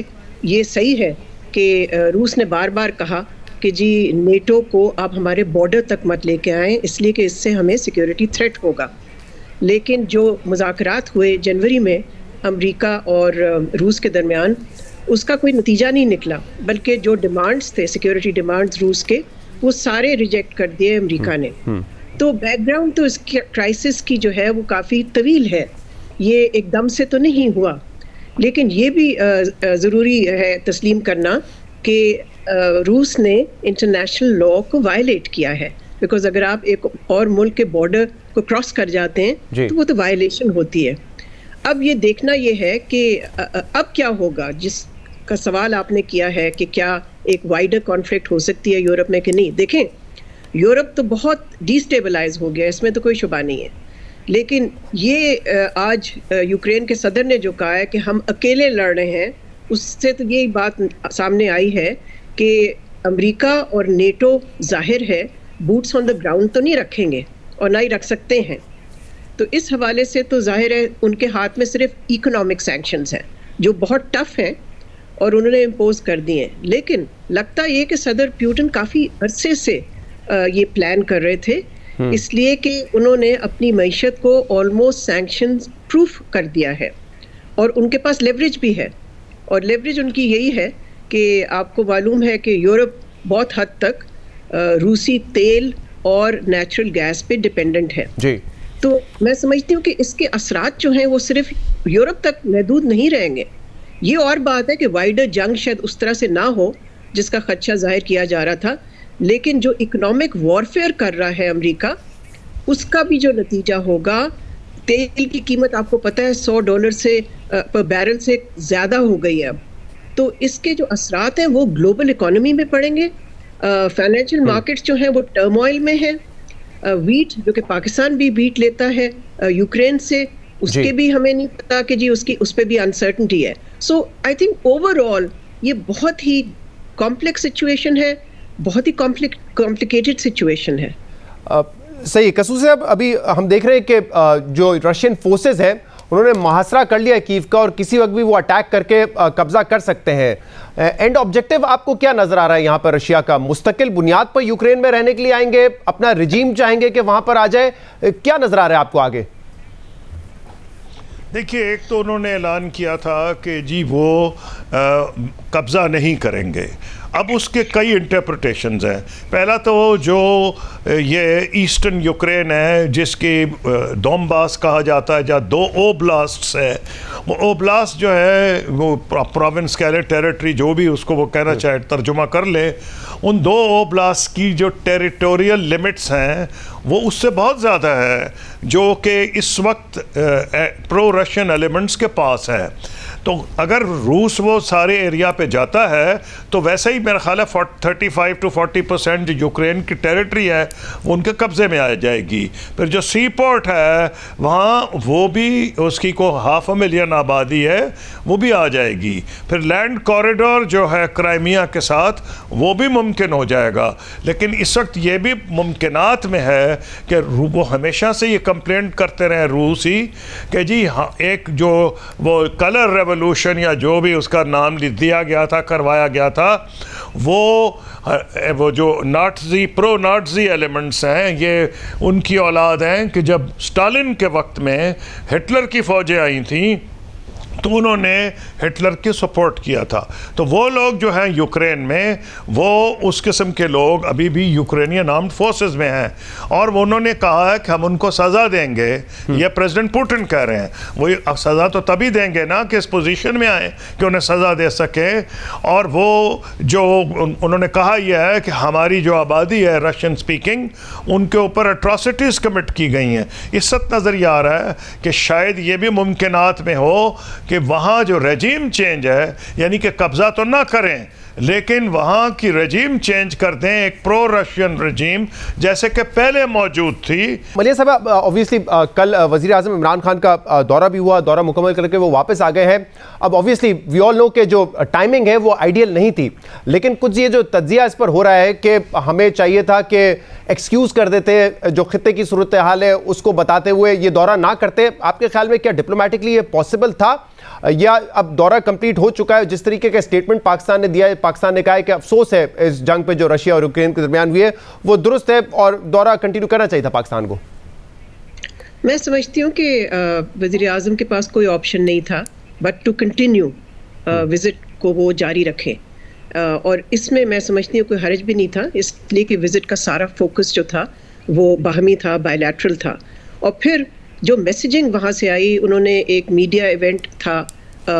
ये सही है कि रूस ने बार बार कहा कि जी नेटो को आप हमारे बॉर्डर तक मत लेके आएँ, इसलिए कि इससे हमें सिक्योरिटी थ्रेट होगा। लेकिन जो मुज़ाकरात हुए जनवरी में अमेरिका और रूस के दरमियान, उसका कोई नतीजा नहीं निकला, बल्कि जो डिमांड्स थे, सिक्योरिटी डिमांड्स रूस के, वो सारे रिजेक्ट कर दिए अमेरिका ने। तो बैकग्राउंड तो इस क्राइसिस की जो है वो काफ़ी तवील है, ये एकदम से तो नहीं हुआ। लेकिन ये भी ज़रूरी है तस्लीम करना कि रूस ने इंटरनेशनल लॉ को वायलेट किया है, बिकॉज अगर आप एक और मुल्क के बॉर्डर को क्रॉस कर जाते हैं तो वो तो वायलेशन होती है। अब ये देखना ये है कि अब क्या होगा, जिसका सवाल आपने किया है कि क्या एक वाइडर कॉन्फ्लिक्ट हो सकती है यूरोप में कि नहीं। देखें, यूरोप तो बहुत डिस्टेबलाइज हो गया, इसमें तो कोई शुबा नहीं है, लेकिन ये आज यूक्रेन के सदर ने जो कहा है कि हम अकेले लड़ रहे हैं, उससे तो यही बात सामने आई है कि अमेरिका और नेटो जाहिर है बूट्स ऑन द ग्राउंड तो नहीं रखेंगे और ना ही रख सकते हैं। तो इस हवाले से तो जाहिर है उनके हाथ में सिर्फ इकोनॉमिक सैंक्शंस हैं जो बहुत टफ हैं और उन्होंने इम्पोज कर दिए हैं। लेकिन लगता ये कि सदर पुतिन काफ़ी अरसे से ये प्लान कर रहे थे, इसलिए कि उन्होंने अपनी मईशत को ऑलमोस्ट सैंक्शन प्रूफ कर दिया है और उनके पास लेवरेज भी है। और लेवरेज उनकी यही है कि आपको मालूम है कि यूरोप बहुत हद तक रूसी तेल और नेचुरल गैस पे डिपेंडेंट है जी। तो मैं समझती हूँ कि इसके असरात जो हैं वो सिर्फ यूरोप तक महदूद नहीं रहेंगे। ये और बात है कि वाइडर जंग शायद उस तरह से ना हो जिसका खदशा जाहिर किया जा रहा था, लेकिन जो इकोनॉमिक वॉरफेयर कर रहा है अमेरिका, उसका भी जो नतीजा होगा, तेल की कीमत आपको पता है $100 से पर बैरल से ज़्यादा हो गई है अब, तो इसके जो असरात हैं वो ग्लोबल इकोनॉमी में पड़ेंगे। फाइनेंशियल मार्केट्स जो हैं वो टर्मोइल में है। वीट जो कि पाकिस्तान भी वीट लेता है यूक्रेन से, उसके भी हमें नहीं पता कि जी उसकी उस पर भी अनसर्टनिटी है। सो आई थिंक ओवरऑल ये बहुत ही कॉम्प्लेक्स सिचुएशन है, बहुत ही कॉम्प्लिकेटेड सिचुएशन है। सही कसूर साहब, अभी हम देख रहे हैं कि जो रशियन फोर्सेस हैं उन्होंने मुहासरा कर लिया कीव का और किसी वक्त भी वो अटैक करके कब्जा कर सकते हैं। एंड ऑब्जेक्टिव आपको क्या नजर आ रहा है यहाँ पर रशिया का? मुस्तकिल बुनियाद पर यूक्रेन में रहने के लिए आएंगे, अपना रिजीम चाहेंगे कि वहां पर आ जाए, क्या नजर आ रहा है आपको आगे? देखिए, एक तो उन्होंने ऐलान किया था कि जी वो कब्ज़ा नहीं करेंगे। अब उसके कई इंटरप्रिटेशंस हैं। पहला तो जो ये ईस्टर्न यूक्रेन है जिसकी डोनबास कहा जाता है, जहाँ 2 ओब्लास्ट्स है, वो ओब्लास्ट जो है वो प्रोविंस कह ले, टेरिटरी जो भी उसको वो कहना चाहे तर्जुमा कर ले, उन 2 ओब्लास्ट की जो टेरिटोरियल लिमिट्स हैं वो उससे बहुत ज़्यादा है, जो कि इस वक्त प्रो रशियन एलिमेंट्स के पास है। तो अगर रूस वो सारे एरिया पे जाता है तो वैसे ही मेरा ख्याल है 35 to 40% जो यूक्रेन की टेरिटरी है वो उनके कब्ज़े में आ जाएगी। फिर जो सी पोर्ट है वहाँ वो भी, उसकी को 500,000 आबादी है, वो भी आ जाएगी। फिर लैंड कॉरिडोर जो है क्राइमिया के साथ वो भी मुमकिन हो जाएगा। लेकिन इस वक्त ये भी मुमकिनात में है कि वो हमेशा से ये कंप्लेंट करते रहे रूसी कि जी हाँ, एक जो वो कलर रेवोल्यूशन या जो भी उसका नाम दिया गया था, करवाया गया था, वो जो नाटजी प्रो नाटजी एलिमेंट्स हैं ये उनकी औलाद हैं कि जब स्टालिन के वक्त में हिटलर की फ़ौजें आई थी तो उन्होंने हिटलर की सपोर्ट किया था। तो वो लोग जो हैं यूक्रेन में, वो उस किस्म के लोग अभी भी यूक्रेनियन आर्म्ड फोर्सेस में हैं और वो उन्होंने कहा है कि हम उनको सज़ा देंगे। ये प्रेसिडेंट पुतिन कह रहे हैं। वो सज़ा तो तभी देंगे ना कि इस पोजीशन में आए कि उन्हें सज़ा दे सकें। और वो जो उन्होंने कहा यह है कि हमारी जो आबादी है रशियन स्पीकिंग, उनके ऊपर एट्रॉसिटीज़ कमिट की गई हैं। इस वक्त नज़र ये आ रहा है कि शायद ये भी मुमकिनात में हो कि वहाँ जो रजीम चेंज है, यानी कि कब्ज़ा तो ना करें लेकिन वहाँ की रजीम चेंज कर दें, एक प्रो रशियन रजीम जैसे कि पहले मौजूद थी। मलिया साहब, ऑब्वियसली कल वज़ीर आज़म इमरान खान का दौरा भी हुआ, दौरा मुकम्मल करके वो वापस आ गए हैं। अब ऑब्वियसली वी ऑल नो के जो टाइमिंग है वो आइडियल नहीं थी, लेकिन कुछ ये जो तज्जिया इस पर हो रहा है कि हमें चाहिए था कि एक्सक्यूज़ कर देते, जो खित्ते की सूरत हाल है उसको बताते हुए ये दौरा ना करते। आपके ख्याल में क्या डिप्लोमेटिकली ये पॉसिबल था, या अब दौरा कंप्लीट हो चुका है? जिस तरीके का स्टेटमेंट पाकिस्तान ने दिया है, पाकिस्तान ने कहा है कि अफसोस है इस जंग पे जो रशिया और यूक्रेन के दरमियान हुई है, वो दुरुस्त है और दौरा कंटिन्यू करना चाहिए था पाकिस्तान को। मैं समझती हूँ कि वज़ीर आज़म के पास कोई ऑप्शन नहीं था बट टू कंटिन्यू विजिट को वो जारी रखें, और इसमें मैं समझती हूँ कोई हर्ज भी नहीं था, इसलिए कि विजिट का सारा फोकस जो था वो बाहमी था, बायलैटरल था। और फिर जो मैसेजिंग वहाँ से आई, उन्होंने एक मीडिया इवेंट था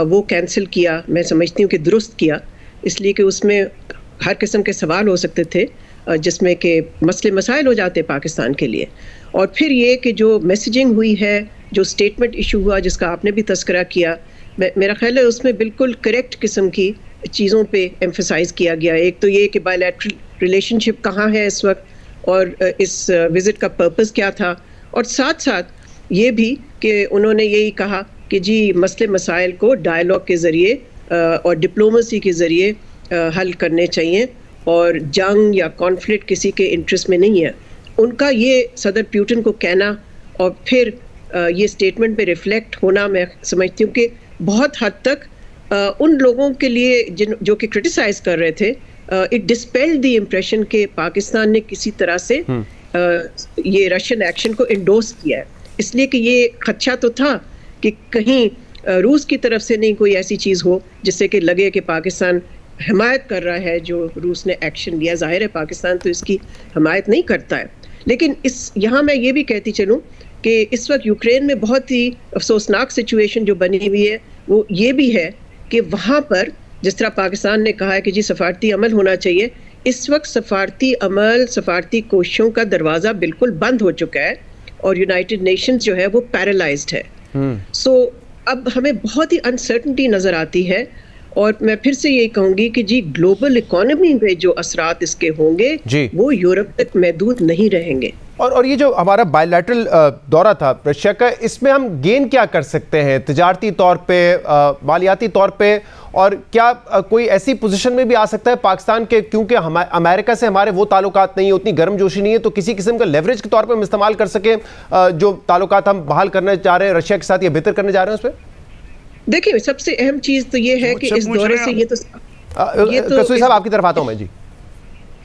वो कैंसिल किया, मैं समझती हूँ कि दुरुस्त किया, इसलिए कि उसमें हर किस्म के सवाल हो सकते थे जिसमें कि मसले मसाइल हो जाते पाकिस्तान के लिए। और फिर ये कि जो मैसेजिंग हुई है, जो स्टेटमेंट इशू हुआ जिसका आपने भी तस्करा किया, मेरा ख्याल है उसमें बिल्कुल करेक्ट किस्म की चीज़ों पे एम्फसाइज किया गया। एक तो ये कि बायलैटरल रिलेशनशिप कहाँ है इस वक्त और इस विज़िट का पर्पस क्या था, और साथ साथ ये भी कि उन्होंने यही कहा कि जी मसले मसाइल को डायलॉग के ज़रिए और डिप्लोमेसी के ज़रिए हल करने चाहिए और जंग या कॉन्फ्लिक्ट किसी के इंटरेस्ट में नहीं है। उनका ये सदर पुतिन को कहना और फिर ये स्टेटमेंट पे रिफ्लेक्ट होना, मैं समझती हूँ कि बहुत हद तक उन लोगों के लिए जो कि क्रिटिसाइज कर रहे थे, इट डिस्पेल्ड द इम्प्रेशन कि पाकिस्तान ने किसी तरह से ये रशियन एक्शन को इंडोर्स किया है। इसलिए कि ये खदशा तो था कि कहीं रूस की तरफ से नहीं कोई ऐसी चीज़ हो जिससे कि लगे कि पाकिस्तान हिमायत कर रहा है जो रूस ने एक्शन लिया। जाहिर है पाकिस्तान तो इसकी हिमायत नहीं करता है, लेकिन यहाँ मैं ये भी कहती चलूँ कि इस वक्त यूक्रेन में बहुत ही अफसोसनाक सिचुएशन जो बनी हुई है वो ये भी है कि वहाँ पर जिस तरह पाकिस्तान ने कहा है कि जी सफारती अमल होना चाहिए, इस वक्त सफारती अमल, सफारती कोशिशों का दरवाज़ा बिल्कुल बंद हो चुका है और यूनाइटेड नेशंस जो है वो पैरालाइज्ड है। सो अब हमें बहुत ही अनसर्टनिटी नज़र आती है और मैं फिर से यही कहूँगी कि जी ग्लोबल इकोनॉमी पे जो असरात इसके होंगे वो यूरोप तक महदूद नहीं रहेंगे। और ये जो हमारा बायलैटरल दौरा था रशिया का, इसमें हम गेन क्या कर सकते हैं तिजारती तौर पे, मालियाती तौर पे, और क्या कोई ऐसी पोजीशन में भी आ सकता है पाकिस्तान के, क्योंकि अमेरिका से हमारे वो ताल्लुकात नहीं है, उतनी गर्मजोशी नहीं है, तो किसी किस्म का लेवरेज के तौर पर हम इस्तेमाल कर सकें जो ताल्लुकात हम बहाल करने जा रहे हैं रशिया के साथ या बेहतर करने जा रहे हैं उस पर? देखिए सबसे अहम चीज़ तो ये है कि इस दौरे से कसूरी साहब आपकी तरफ आता हूँ मैं जी।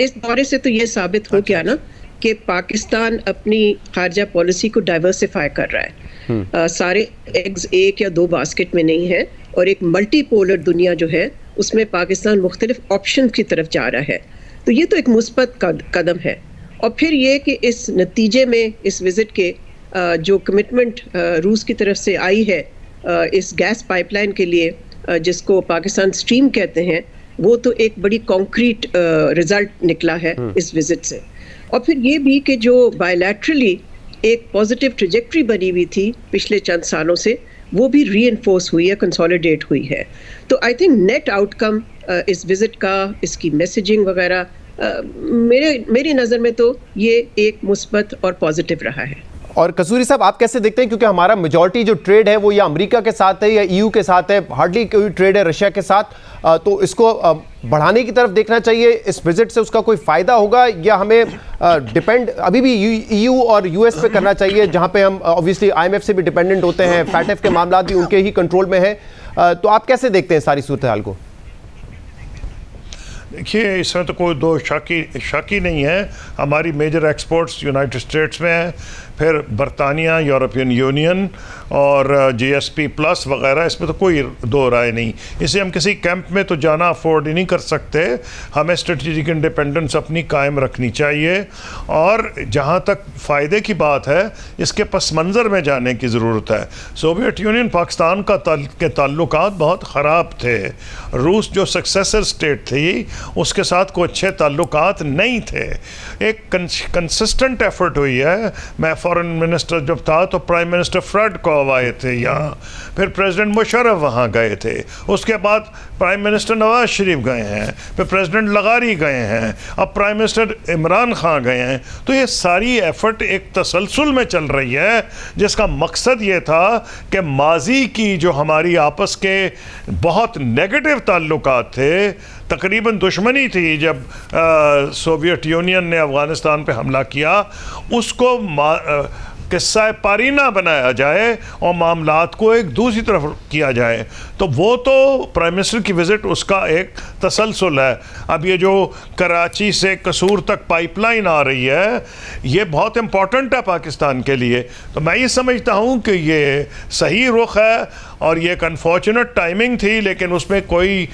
इस दौरे से तो ये साबित हो गया ना कि पाकिस्तान अपनी खारजा पॉलिसी को डाइवर्सिफाई कर रहा है। सारे एग्स एक या दो बास्केट में नहीं है और एक मल्टीपोलर दुनिया जो है उसमें पाकिस्तान मुख्तलिफ ऑप्शन की तरफ जा रहा है। तो ये तो एक मुस्बत कदम है। और फिर ये कि इस नतीजे में इस विज़िट के जो कमिटमेंट रूस की तरफ से आई है इस गैस पाइपलाइन के लिए जिसको पाकिस्तान स्ट्रीम कहते हैं, वो तो एक बड़ी कॉन्क्रीट रिजल्ट निकला है इस विज़िट से। और फिर ये भी कि जो बायलैटरली एक पॉजिटिव ट्रैजेक्टरी बनी हुई थी पिछले चंद सालों से, वो भी रीइंफोर्स हुई है, कंसोलिडेट हुई है। तो आई थिंक नेट आउटकम इस विज़िट का, इसकी मैसेजिंग वगैरह, मेरी नज़र में तो ये एक मुस्बत और पॉजिटिव रहा है। और कसूरी साहब आप कैसे देखते हैं, क्योंकि हमारा मेजॉरिटी जो ट्रेड है वो या अमेरिका के साथ है या ईयू के साथ है, हार्डली कोई ट्रेड है रशिया के साथ, तो इसको बढ़ाने की तरफ देखना चाहिए, इस विजिट से उसका कोई फ़ायदा होगा या हमें डिपेंड अभी भी ईयू और यूएस पे करना चाहिए, जहां पे हम ऑब्वियसली आईएमएफ से भी डिपेंडेंट होते हैं, फैटेफ के मामला भी उनके ही कंट्रोल में है, तो आप कैसे देखते हैं सारी सूरत हाल को? देखिए इसमें तो कोई दो शक ही नहीं है, हमारी मेजर एक्सपोर्ट्स यूनाइटेड स्टेट्स में है, फिर बरतानिया, यूरोपियन यूनियन और जीएसपी प्लस वगैरह, इसमें तो कोई दो राय नहीं। इसे हम किसी कैंप में तो जाना अफोर्ड ही नहीं कर सकते, हमें स्ट्रेटेजिक इंडिपेंडेंस अपनी कायम रखनी चाहिए और जहाँ तक फ़ायदे की बात है इसके पस मंज़र में जाने की ज़रूरत है। सोवियत यूनियन पाकिस्तान के ताल्लुकात बहुत ख़राब थे, रूस जो सक्सेसर स्टेट थी उसके साथ कोई अच्छे ताल्लुकात नहीं थे। एक कंसिस्टेंट एफर्ट हुई है। मैं फॉरेन मिनिस्टर जब था तो प्राइम मिनिस्टर फ्रेडकोव आए थे यहाँ, फिर प्रेसिडेंट मुशर्रफ वहाँ गए थे, उसके बाद प्राइम मिनिस्टर नवाज शरीफ गए हैं, फिर प्रेसिडेंट लगारी गए हैं, अब प्राइम मिनिस्टर इमरान खान गए हैं। तो ये सारी एफर्ट एक तसलसल में चल रही है जिसका मकसद ये था कि माजी की जो हमारी आपस के बहुत नेगेटिव ताल्लुकात थे, तकरीबन दुश्मनी थी जब सोवियत यूनियन ने अफ़गानिस्तान पे हमला किया, उसको किस्सा पारीना बनाया जाए और मामलात को एक दूसरी तरफ किया जाए। तो वो तो प्राइम मिनिस्टर की विज़िट उसका एक तसलसल है। अब ये जो कराची से कसूर तक पाइपलाइन आ रही है ये बहुत इम्पॉर्टेंट है पाकिस्तान के लिए, तो मैं ये समझता हूँ कि ये सही रुख है और ये एक अनफॉर्चुनेट टाइमिंग थी, लेकिन उसमें कोई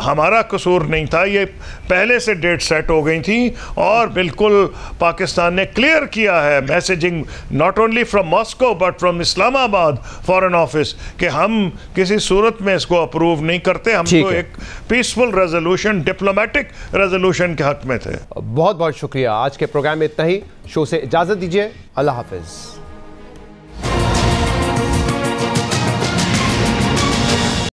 हमारा कसूर नहीं था। ये पहले से डेट सेट हो गई थी और बिल्कुल पाकिस्तान ने क्लियर किया है messaging not only from Moscow but from Islamabad foreign office कि हम किसी सूरत में इसको अप्रूव नहीं करते। हम तो एक पीसफुल रेजोल्यूशन, डिप्लोमेटिक रेजोल्यूशन के हक में थे। बहुत बहुत शुक्रिया। आज के प्रोग्राम में इतना ही। शो से इजाजत दीजिए। अल्लाह हाफिज।